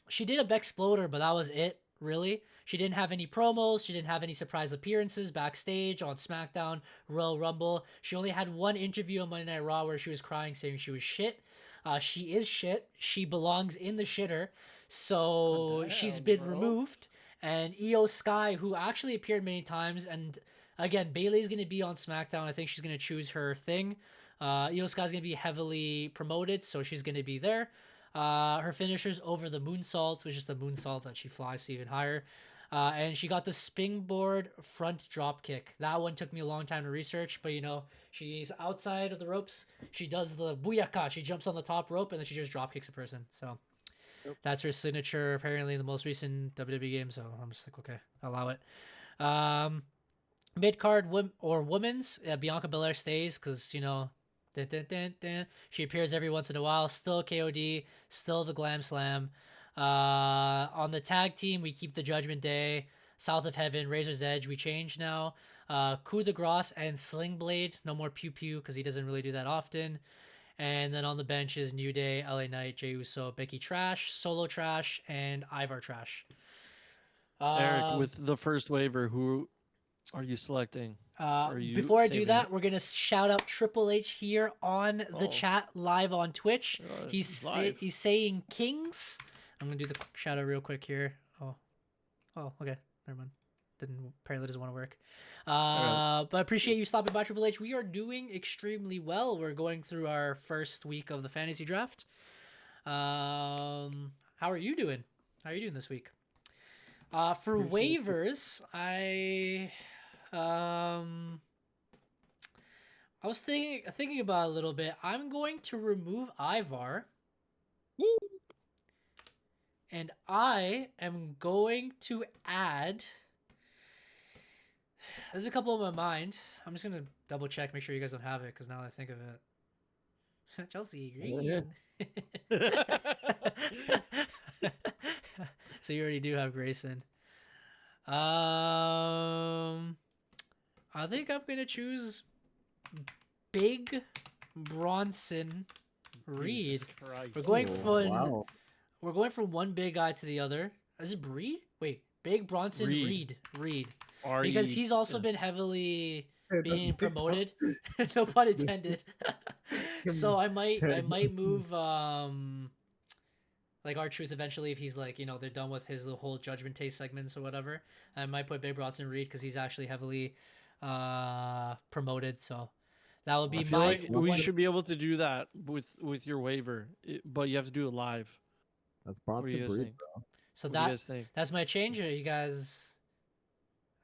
She did a Bexploder, but that was it, really. She didn't have any promos. She didn't have any surprise appearances backstage on SmackDown, Royal Rumble. She only had one interview on Monday Night Raw where she was crying, saying she was shit. She is shit. She belongs in the shitter. So she's been removed. And Io Sky, who actually appeared many times, and again, Bayley's going to be on SmackDown. I think she's going to choose her thing. Io Sky's going to be heavily promoted, so she's going to be there. Her finisher's over the moonsault, which is the moonsault that she flies to even higher. And she got the springboard front drop kick. That one took me a long time to research, but you know, she's outside of the ropes. She does the booyaka. She jumps on the top rope, and then she just drop kicks a person. So that's her signature, apparently, in the most recent WWE game. So I'm just like, okay, allow it. Mid card or women's, Bianca Belair stays because you know, she appears every once in a while. Still KOD, still the Glam Slam. On the tag team, we keep the Judgment Day, South of Heaven, Razor's Edge. We change now. Coup de Grace and Sling Blade. No more Pew Pew because he doesn't really do that often. And then on the bench is New Day, LA Knight, Jey Uso, Becky Trash, Solo Trash, and Ivar Trash. Eric, with the first waiver, who are you selecting? Before I do that, we're gonna shout out Triple H here on the chat live on Twitch. He's saying Kings. I'm gonna do the shout out real quick here. Oh, okay, never mind. then apparently doesn't want to work. right. But appreciate you stopping by, Triple H. We are doing extremely well. We're going through our first week of the fantasy draft. How are you doing? How are you doing this week? For Appreciate waivers, I was thinking about it a little bit. I'm going to remove Ivar. And I am going to add. There's a couple in my mind. I'm just gonna double check, make sure you guys don't have it, because now that I think of it, Chelsea Green. So you already do have Grayson. I think I'm gonna choose Big Bronson Reed. Jesus Christ. We're going from Wow. we're going from one big guy to the other. Is it Bree? Wait, Big Bronson Reed. Because he's also been heavily being promoted. No pun intended. So I might move like R-Truth eventually if he's like, they're done with his whole Judgment Taste segments or whatever. I might put Big Bronson Reed because he's actually heavily promoted. So that would be I feel my. like we should be able to do that with your waiver, but you have to do it live. That's What do you Bronson guys Breed, think? bro. So What do you guys think? that's my change. Or you guys.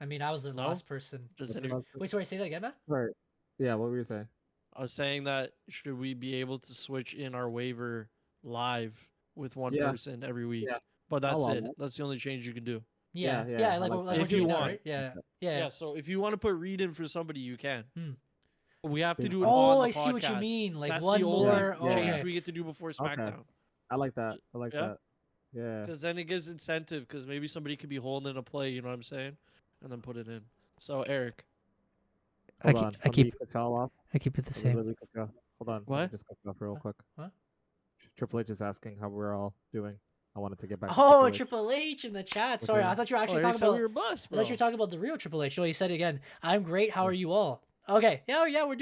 I mean, I was the No? last person. Just What's any- the last- Wait, sorry, say that again, Matt? Sorry. Yeah, what were you saying? I was saying that should we be able to switch in our waiver live with one Yeah. person every week? Yeah. But that's allow it. that. That's the only change you can do. Yeah, Yeah, yeah, I like like we're, that. like we're If you doing now, want. right? Yeah, Yeah. yeah. So if you want to put Reed in for somebody, you can. Hmm. We have to Yeah. do it. Oh, on the I see what you podcast. mean. Like That's one the only more. Yeah. change Okay. we get to do before SmackDown. I like that. I like Yeah? that. Yeah. Because then it gives incentive. Because maybe somebody could be holding a play. You know what I'm saying? And then put it in. So Eric, Hold on. Let me cut y'all off. I keep it the Let me literally cut you off. Hold on. Let me What? just cut you off real quick. What? Triple H is asking how we're all doing. I wanted to get back to Oh, Triple H. Triple H in the chat. Sorry, Okay. I thought you were actually Eric talking said about. we were blessed, I bro. thought you were talking about the real Triple H. No, he said it again. I'm great. How are you all? Okay. Yeah, we're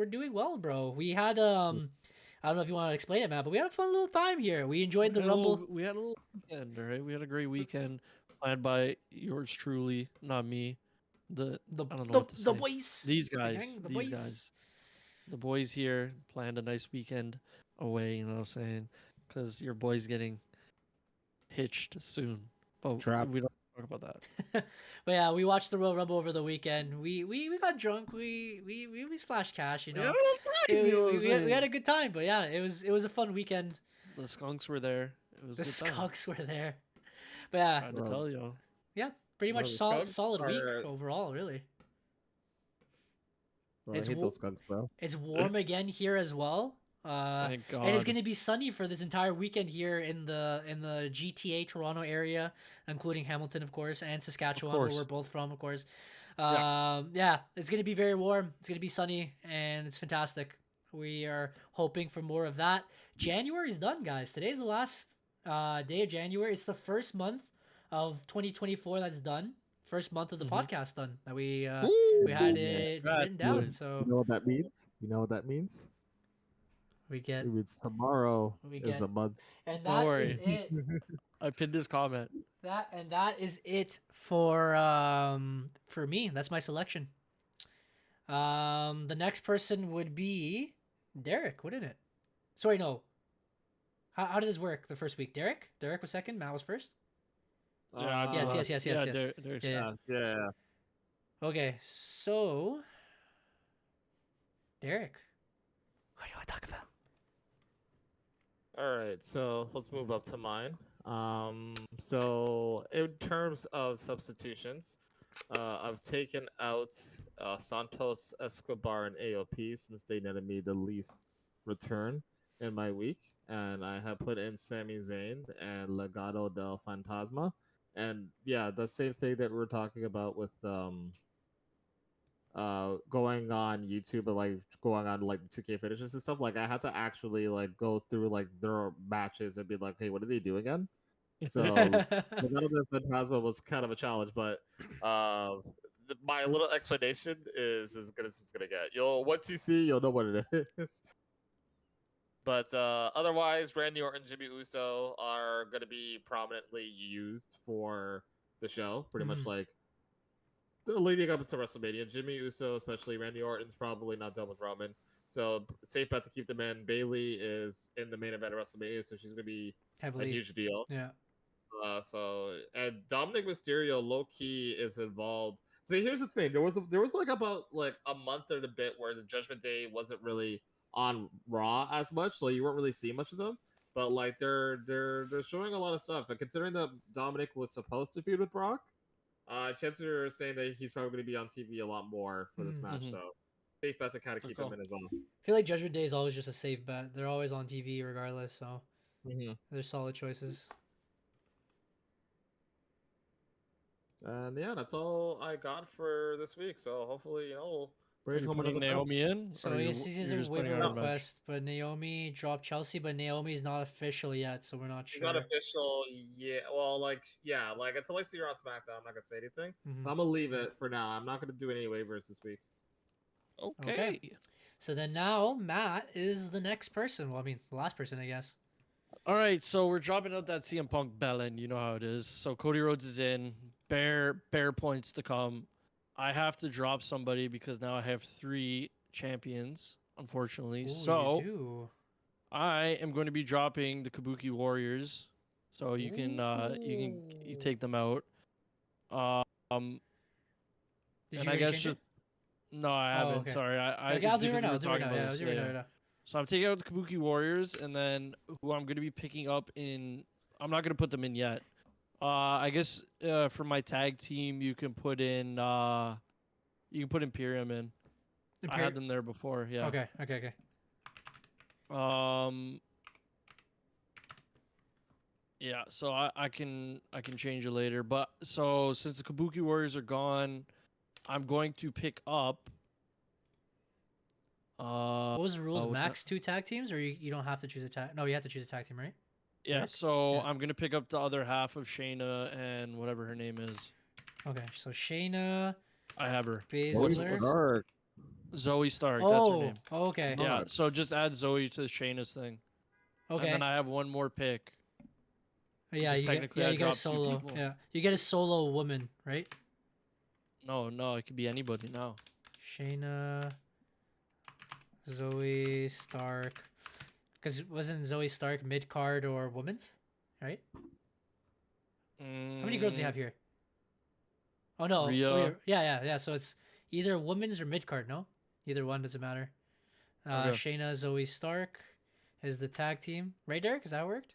doing well, bro. We had I don't know if you want to explain it, Matt, but we had a fun little time here. We enjoyed the Rumble. We had a little weekend, all right? We had a great weekend planned by yours truly, not me. I don't know what to The say. boys. These The guys, gang, the these boys. guys, the boys here planned a nice weekend away. You know what I'm saying? Because your boy's getting hitched soon. But Trapped. we don't talk about that. But yeah, we watched the Royal Rumble over the weekend. We got drunk. We splashed cash. You know, we had a good time. But yeah, it was a fun weekend. The skunks were there. It was The a good time. skunks were there. But yeah, Trying to Bro. tell you. pretty Bro, much the solid Skunks week are- overall. Really, Bro, It's I hate wo- those guns, bro. it's warm again here as well. Thank God. And it's going to be sunny for this entire weekend here in the GTA Toronto area, including Hamilton, of course, and Saskatchewan, where course. we're both from, of course. Yeah. Yeah, it's going to be very warm. It's going to be sunny, and it's fantastic. We are hoping for more of that. January's done, guys. Today's the last day of January. It's the first month of 2024 that's done. First month of the podcast done. That we had it written down. Good. So You know what that means? You know what that means? we get It means tomorrow We is get- a month. and Don't that worry. is it. I pinned this comment. That is it for me. That's my selection. The next person would be Derek, wouldn't it? Sorry, no. How did this work the first week? Derek was second. Matt was first. Yes. Yeah, there's Yeah. Yeah. Okay, so Derek, what do you want to talk about? All right, so let's move up to mine. So in terms of substitutions, I've taken out Santos, Escobar, and AOP since they netted me the least return in my week, and I have put in Sami Zayn and Legado del Fantasma, and yeah, the same thing that we were talking about with going on YouTube and like going on like 2K finishes and stuff. Like I had to actually like go through like their matches and be like, hey, what did they do again? So Legado del Fantasma was kind of a challenge, but my little explanation is as good as it's gonna get. Once you see, you'll know what it is. But otherwise, Randy Orton, Jimmy Uso are going to be prominently used for the show. Pretty much like leading up to WrestleMania. Jimmy Uso, especially Randy Orton's probably not done with Roman, so safe bet to keep them in. Bailey is in the main event of WrestleMania, so she's gonna be a huge deal. Yeah. And Dominic Mysterio low key is involved. See, here's the thing: there was like about like a month or a bit where the Judgment Day wasn't really on Raw as much, so you weren't really seeing much of them. But like they're showing a lot of stuff, and considering that Dominic was supposed to feud with Brock, chances are saying that he's probably going to be on TV a lot more for this match. So safe bet to kind of keep him in as well. I feel like Judgment Day is always just a safe bet. They're always on TV regardless, so they're solid choices. And yeah, that's all I got for this week. So hopefully, we'll bring home another Naomi in. So he sees a waiver request, but Naomi dropped Chelsea, but Naomi's not official yet, so we're not sure. She's not official yet. Well, like until I see her on SmackDown, I'm not gonna say anything. So I'm gonna leave it for now. I'm not gonna do any waivers this week. Okay. So then now Matt is the next person. Well, I mean, the last person, I guess. All right, so we're dropping out that CM Punk Bellin. You know how it is. So Cody Rhodes is in. Bare points to come. I have to drop somebody because now I have 3 champions, unfortunately. Ooh, so you do. I am going to be dropping the Kabuki Warriors. So you can you take them out. Did you and I already guess change it? no, I haven't. Okay. Sorry, Okay, I'll do it right now. I'll do it right now. Yeah, I'll do it right now. So I'm taking out the Kabuki Warriors, and then who I'm going to be picking up in. I'm not going to put them in yet. I guess for my tag team, you can put Imperium in. I had them there before. Yeah. Okay. Yeah. So I can change it later, but so since the Kabuki Warriors are gone, I'm going to pick up. What was the rules? Max 2 tag teams, or you don't have to choose a tag? No, you have to choose a tag team, right? Yeah, so I'm going to pick up the other half of Shayna and whatever her name is. Okay, so Shayna. I have her. Baszler. Zoe Stark, that's her name. Okay. Yeah, so just add Zoe to Shayna's thing. Okay. And then I have one more pick. Yeah, you get a solo. Yeah, you get a solo woman, right? No, it could be anybody now. Shayna, Zoe Stark. Because wasn't Zoe Stark mid card or women's, right? How many girls do you have here? Oh no, Rhea. Yeah. So it's either women's or mid card. No, either one doesn't matter. Shayna, Zoe Stark is the tag team, right, Derek? Is that how it worked?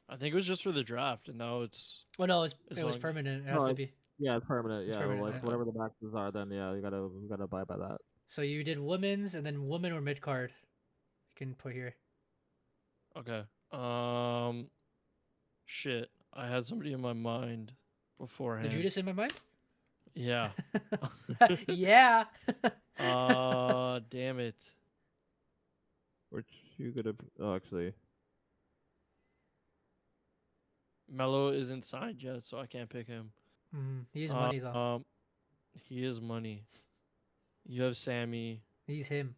I think it was just for the draft, and now it's. Oh no, it was permanent. It has to be. Yeah, it's permanent. It's yeah, permanent, like yeah. whatever the maxes are, then yeah, we gotta abide by that. So you did women's and then woman or mid card. You can put here. Okay. Shit. I had somebody in my mind beforehand. The Judas in my mind? Yeah. Yeah. Damn it. Which you could have actually. Mello isn't signed yet, so I can't pick him. He's money though. He is money. You have Sammy. He's him.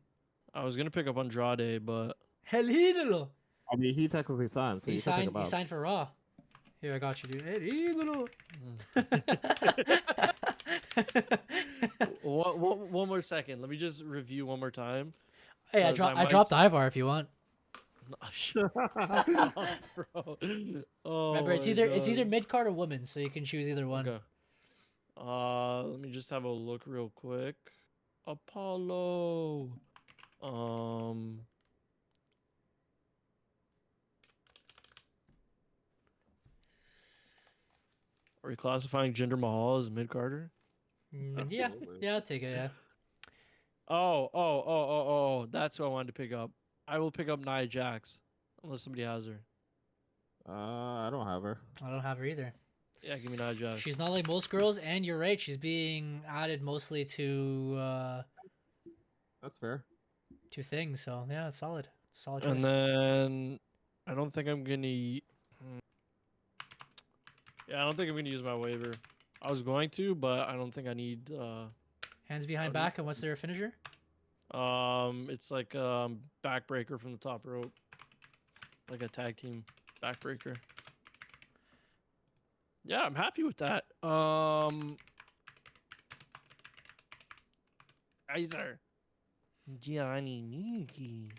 I was gonna pick up Andrade, but El Ídolo. I mean, he technically signed, so He signed for Raw. Here, I got you, dude. El Ídolo. One more second. Let me just review one more time. Hey, I dropped Ivar if you want. Bro. Remember, it's either mid card or woman, so you can choose either one. Okay. Let me just have a look real quick. Apollo. Are we classifying Jinder Mahal as mid Carter? Yeah, I'll take it. Yeah. Oh, that's who I wanted to pick up. I will pick up Nia Jax, unless somebody has her. I don't have her. I don't have her either. Yeah, give me Nia Jax. She's not like most girls, and you're right. She's being added mostly to. That's fair. To things, so yeah, it's solid. Solid choice. And then I don't think I'm gonna. Yeah, I don't think I'm gonna use my waiver. I was going to, but I don't think I need. Hands behind back, and what's their finisher? It's like backbreaker from the top rope, like a tag team backbreaker. Yeah, I'm happy with that. Kaiser. Gianni Minky.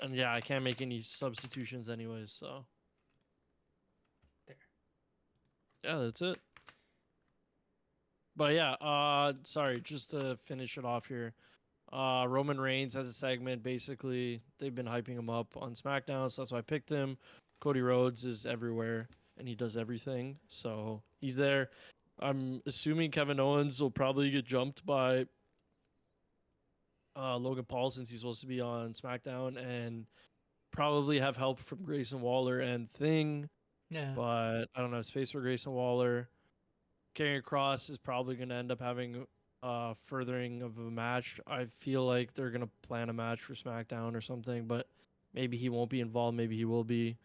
And yeah, I can't make any substitutions anyways, so. There. Yeah, that's it. But yeah, sorry, just to finish it off here. Roman Reigns has a segment. Basically, they've been hyping him up on SmackDown, so that's why I picked him. Cody Rhodes is everywhere, and he does everything, so he's there. I'm assuming Kevin Owens will probably get jumped by Logan Paul since he's supposed to be on SmackDown, and probably have help from Grayson Waller and Thing, Yeah. but I don't know, space for Grayson Waller. Karrion Kross is probably going to end up having furthering of a match. I feel like they're going to plan a match for SmackDown or something, but maybe he won't be involved. Maybe he will be.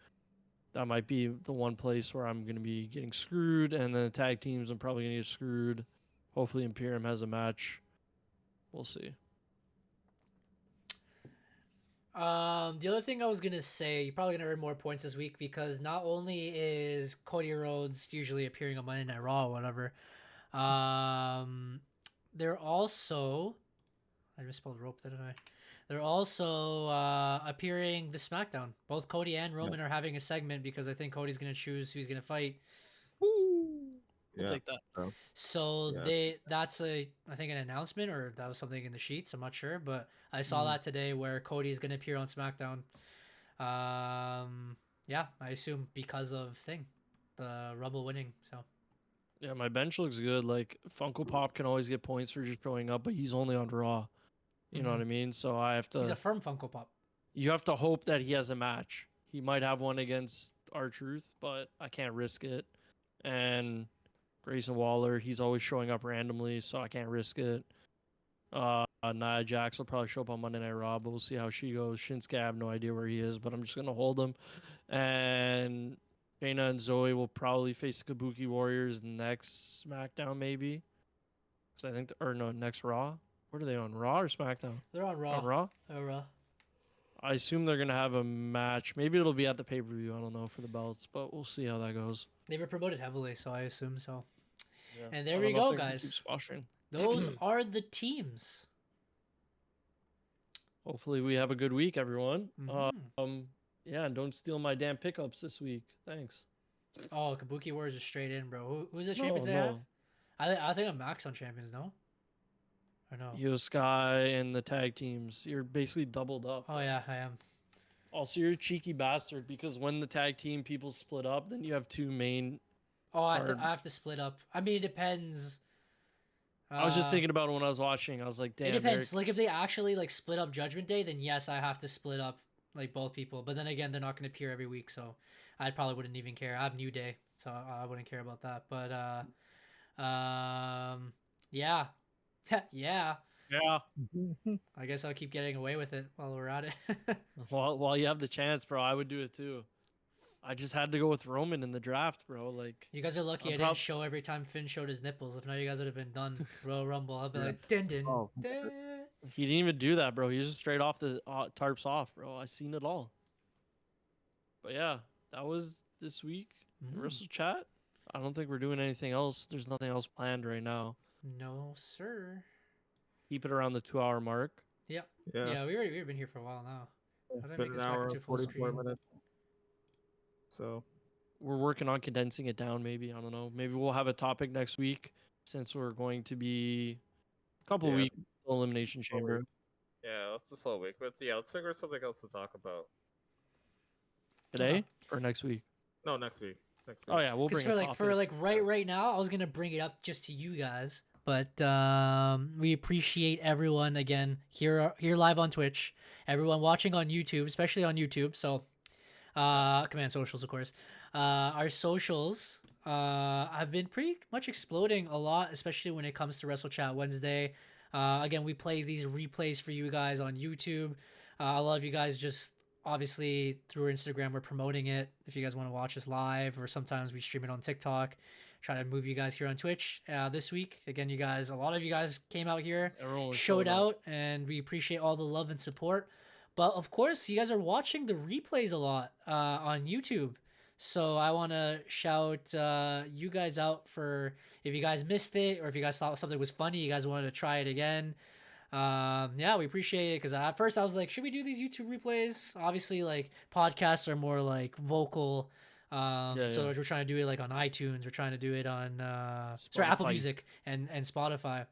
That might be the one place where I'm going to be getting screwed. And then the tag teams, I'm probably going to get screwed. Hopefully Imperium has a match. We'll see. The other thing I was gonna say, you're probably gonna earn more points this week because not only is Cody Rhodes usually appearing on Monday Night Raw or whatever, they're also, I misspelled rope, didn't I? They're also appearing the SmackDown. Both Cody and Roman are having a segment because I think Cody's gonna choose who he's gonna fight. We'll take that. So Yeah. that's I think an announcement, or that was something in the sheets. I'm not sure, but I saw that today where Cody is going to appear on SmackDown. Yeah, I assume because of the Rumble winning. So Yeah, my bench looks good. Like Funko Pop can always get points for just showing up, but he's only on Raw. You know what I mean? So I have he's to. a firm Funko Pop. You have to hope that he has a match. He might have one against R-Truth, but I can't risk it. And Grayson Waller, he's always showing up randomly, so I can't risk it. Nia Jax will probably show up on Monday Night Raw, but we'll see how she goes. Shinsuke, I have no idea where he is, but I'm just gonna hold him. And Shayna and Zoe will probably face the Kabuki Warriors next SmackDown, maybe. Because I think, next Raw. What are they on, Raw or SmackDown? They're on Raw. On Raw. Raw. I assume they're gonna have a match. Maybe it'll be at the pay-per-view. I don't know for the belts, but we'll see how that goes. They were promoted heavily, so I assume so. Yeah. And I there don't we know go, if they can keep guys. squashing. Those are the teams. Hopefully we have a good week, everyone. Mhm. Yeah, and don't steal my damn pickups this week. Thanks. Oh, Kabuki Warriors are straight in, bro. Who's the No, champions they have? no. I think I'm max on champions, no? Or no? Io Sky and the tag teams. You're basically doubled up. Oh yeah, I am. Also, you're a cheeky bastard because when the tag team people split up, then you have two main. Oh, I Hard. have to split up. I mean, it depends. I was just thinking about it when I was watching. I was like, damn. It depends. Like if they actually like split up Judgment Day, then yes, I have to split up like both people. But then again, they're not going to appear every week, so I probably wouldn't even care. I have New Day, so I wouldn't care about that. But yeah, yeah. Yeah. I guess I'll keep getting away with it while we're at it. While you have the chance, bro, I would do it too. I just had to go with Roman in the draft, bro. Like You guys are lucky I didn't show every time Finn showed his nipples. If not, you guys would have been done. Royal Rumble. I'd be like, din din. Oh, din. he didn't even do that, bro. He was just straight off the tarps off, bro. I seen it all. But yeah, that was this week. Wrestle Chat. I don't think we're doing anything else. There's nothing else planned right now. No, sir. Keep it around the 2-hour mark. Yep. Yeah. Yeah, we've been here for a while now. I didn't Been make an this back hour into and full 44 screen. minutes. So We're working on condensing it down, maybe. I don't know. Maybe we'll have a topic next week since we're going to be a couple weeks till Elimination Chamber. yeah, that's a slow week. But yeah, let's figure something else to talk about. Today or next week? No, next week. Next week. Oh yeah, we'll Because bring for a like topic. right now, I was gonna bring it up just to you guys, but we appreciate everyone again here live on Twitch, everyone watching on YouTube, especially on YouTube. So, Command Socials, of course. Our socials have been pretty much exploding a lot, especially when it comes to Wrestle Chat Wednesday. Again, we play these replays for you guys on YouTube. A lot of you guys just obviously through Instagram we're promoting it if you guys want to watch us live, or sometimes we stream it on TikTok, try to move you guys here on Twitch. This week again, a lot of you guys came out here, Everyone was showed out, and we appreciate all the love and support. But of course you guys are watching the replays a lot on YouTube, So I want to shout you guys out for if you guys missed it or if you guys thought something was funny, you guys wanted to try it again. Yeah, we appreciate it because at first I was like, should we do these YouTube replays? Obviously, like podcasts are more like vocal. So we're trying to do it like on iTunes. We're trying to do it on Apple Spotify. Music and Spotify.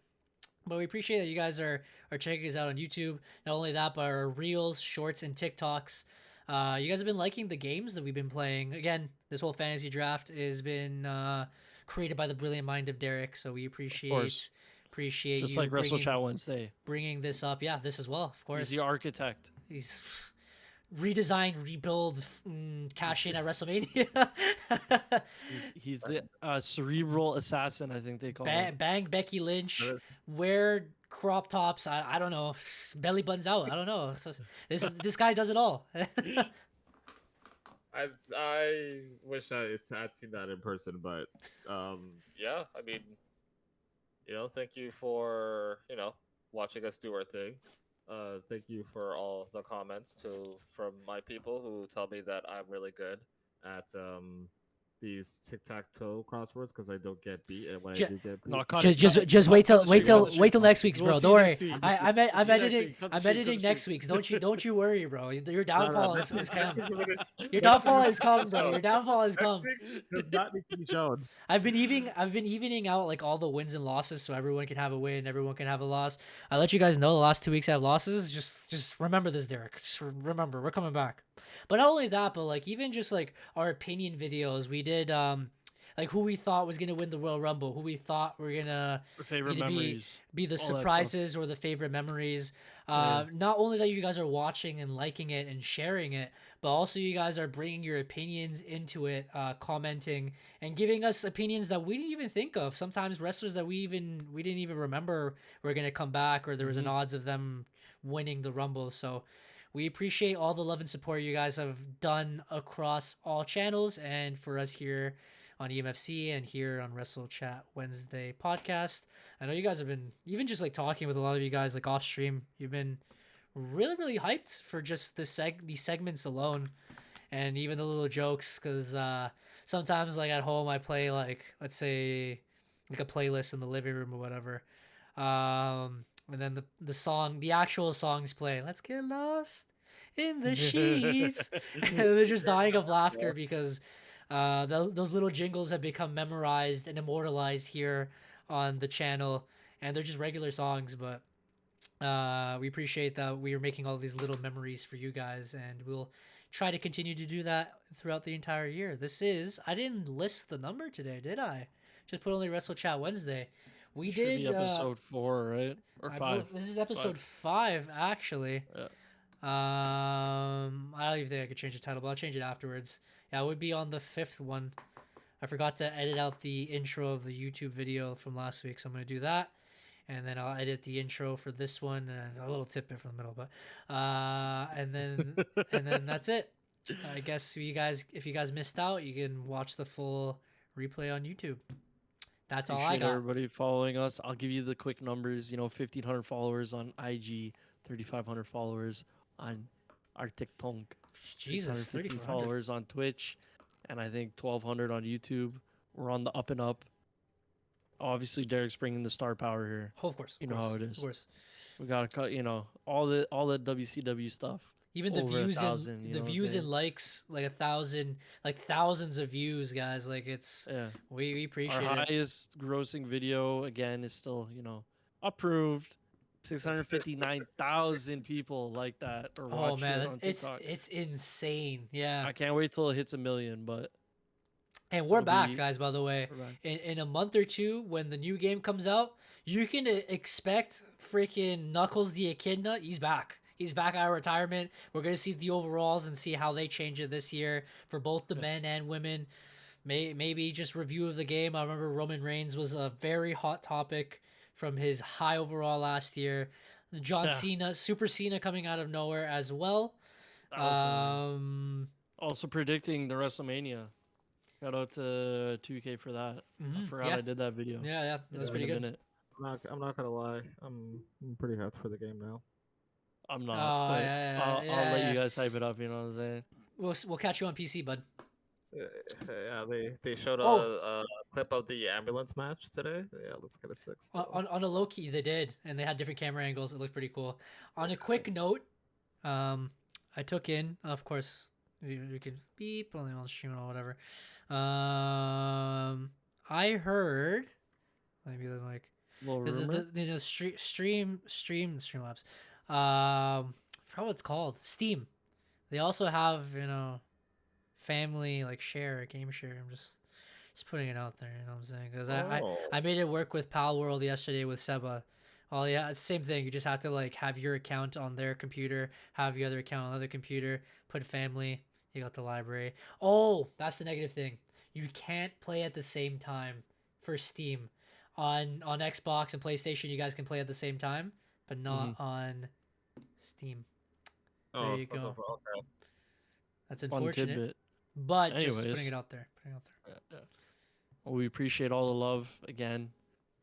But we appreciate that you guys are checking us out on YouTube. Not only that, but our Reels, Shorts, and TikToks. You guys have been liking the games that we've been playing. Again, this whole fantasy draft has been created by the brilliant mind of Derek. So we appreciate Just you like Wrestle Chat Wednesday. bringing this up. Yeah, this as well, of course. He's the architect. He's redesign, rebuild, cash in at WrestleMania. He's the cerebral assassin, I think they call him. Bang Becky Lynch, wear crop tops. I don't know, belly buttons out. I don't know. So this guy does it all. I wish I had seen that in person, but yeah, I mean, thank you for watching us do our thing. Thank you for all the comments from my people who tell me that I'm really good at these tic-tac-toe crosswords because I don't get beat, and when I do get beat, Just wait till next week's, bro. We'll Don't worry. see next week. I'm We'll see next editing. week. Cut the I'm streak, editing cut the next streak. week's. Don't you worry, bro. Your downfall is coming. Your Your downfall is coming, bro. Your downfall is coming. does not need to be shown. I've been evening out like all the wins and losses so everyone can have a win, everyone can have a loss. I let you guys know the last 2 weeks I have losses. Just remember this, Derek. Just remember, we're coming back. But not only that, but like even just like our opinion videos, we did like who we thought was gonna win the Royal Rumble, who we thought were gonna Our favorite memories. be the all that stuff. surprises or the favorite memories. Not only that you guys are watching and liking it and sharing it, but also you guys are bringing your opinions into it, commenting and giving us opinions that we didn't even think of. Sometimes wrestlers that we didn't even remember were gonna come back, or there was an odds of them winning the Rumble. So we appreciate all the love and support you guys have done across all channels, and for us here on EMFC and here on Wrestle Chat Wednesday Podcast. I know you guys have been, even just like talking with a lot of you guys like off stream, you've been really, really hyped for just these segments alone, and even the little jokes, because sometimes like at home I play like, let's say like a playlist in the living room or whatever, and then the actual songs play, let's get lost in the sheets, and they're just dying of laughter because those little jingles have become memorized and immortalized here on the channel, and they're just regular songs, but we appreciate that we are making all these little memories for you guys, and we'll try to continue to do that throughout the entire year. I didn't list the number today, did I? Just put only Wrestle Chat Wednesday. We Should did be episode 4, right? Or 5. This is episode 5 actually. Yeah. I don't even think I could change the title, but I'll change it afterwards. Yeah, it would be on the 5th one. I forgot to edit out the intro of the YouTube video from last week, so I'm going to do that. And then I'll edit the intro for this one, and a little tidbit from the middle, but and then that's it. I guess if you guys missed out, you can watch the full replay on YouTube. That's all I Appreciate got. everybody following us. I'll give you the quick numbers. 1,500 followers on IG, 3,500 followers on our TikTok, Jesus, 650 3,400. followers on Twitch, and I think 1,200 on YouTube. We're on the up and up. Obviously, Derek's bringing the star power here. Oh, of course. You know how it is. Of course. We gotta cut. All the WCW stuff. Even the over views 1,000, and you the know what I'm views saying? and likes, like 1,000, like thousands of views, guys. Like it's Yeah. we appreciate Our it. highest grossing video again is still approved. 659,000 people like that or watch Oh man, it on TikTok. it's insane. Yeah. I can't wait till it hits 1 million, but And we're it'll back, be- guys, by the way. we're back. In a month or two, when the new game comes out, you can expect freaking Knuckles the Echidna. He's back. He's back out of retirement. We're going to see the overalls and see how they change it this year for both the men and women. Maybe just review of the game. I remember Roman Reigns was a very hot topic from his high overall last year. John Yeah. Cena, Super Cena coming out of nowhere as well. That was hilarious. Also predicting the WrestleMania. Shout out to 2K for that. I forgot I did that video. Yeah, that's It's pretty been a good. minute. I'm not gonna lie. I'm pretty hyped for the game now. I'm not. Oh, but yeah, I'll yeah, let yeah. you guys hype it up. You know what I'm saying? We'll catch you on PC, bud. Yeah, they showed Oh. a clip of the ambulance match today. Yeah, it looks kind of sick. Still. On a low key, they did, and they had different camera angles. It looked pretty cool. On a quick note, I took in, of course, we could beep only on stream or whatever. I heard, let me be like, Little rumor. Streamlabs. I forgot what it's called. Steam. They also have family like game share. I'm just putting it out there. You know what I'm saying? Because I made it work with Pal World yesterday with Seba. Oh yeah, it's the same thing. You just have to like have your account on their computer, have your other account on the other computer, put family. You got the library. Oh, that's the negative thing. You can't play at the same time for Steam. On Xbox and PlayStation, you guys can play at the same time, but not on Steam. There you go. Okay. That's Fun unfortunate. tidbit. But just Anyways. putting it out there. Yeah. Well, we appreciate all the love again.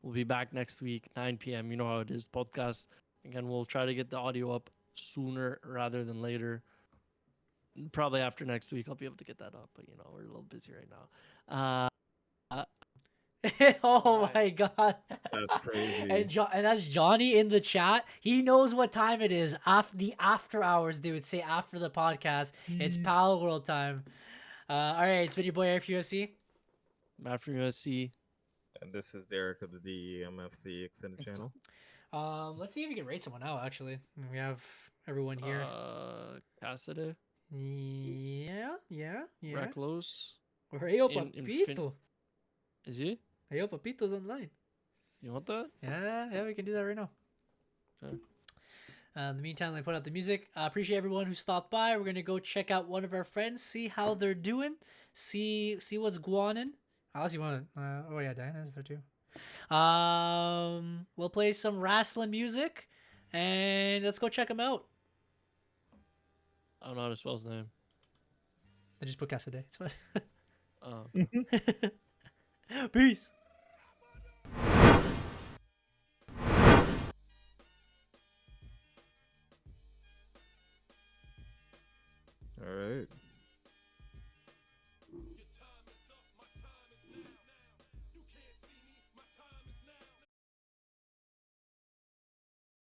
We'll be back next week, 9 p.m. You know how it is. Podcast. Again, we'll try to get the audio up sooner rather than later. Probably after next week, I'll be able to get that up. But, we're a little busy right now. Oh my god. That's crazy. And that's Johnny in the chat. He knows what time it is. After hours, dude. Say after the podcast. It's Pal World time. All right, it's been your boy EMFC. Matt from USC. And this is Derek of the EMFC Extended Channel. Let's see if we can rate someone out. Actually, we have everyone here. Cassidy. Yeah. Recluse. Rayo Papito. Is he? Rayo Papito's online. You want that? Yeah, we can do that right now. Okay. In the meantime, let me put out the music. I appreciate everyone who stopped by. We're gonna go check out one of our friends, see how they're doing, see what's going on. Unless you want to. Oh yeah, Diana's there too. We'll play some wrestling music, and let's go check them out. I don't know how to spell his name. I just put Cassidy. It's fine. Peace. All right.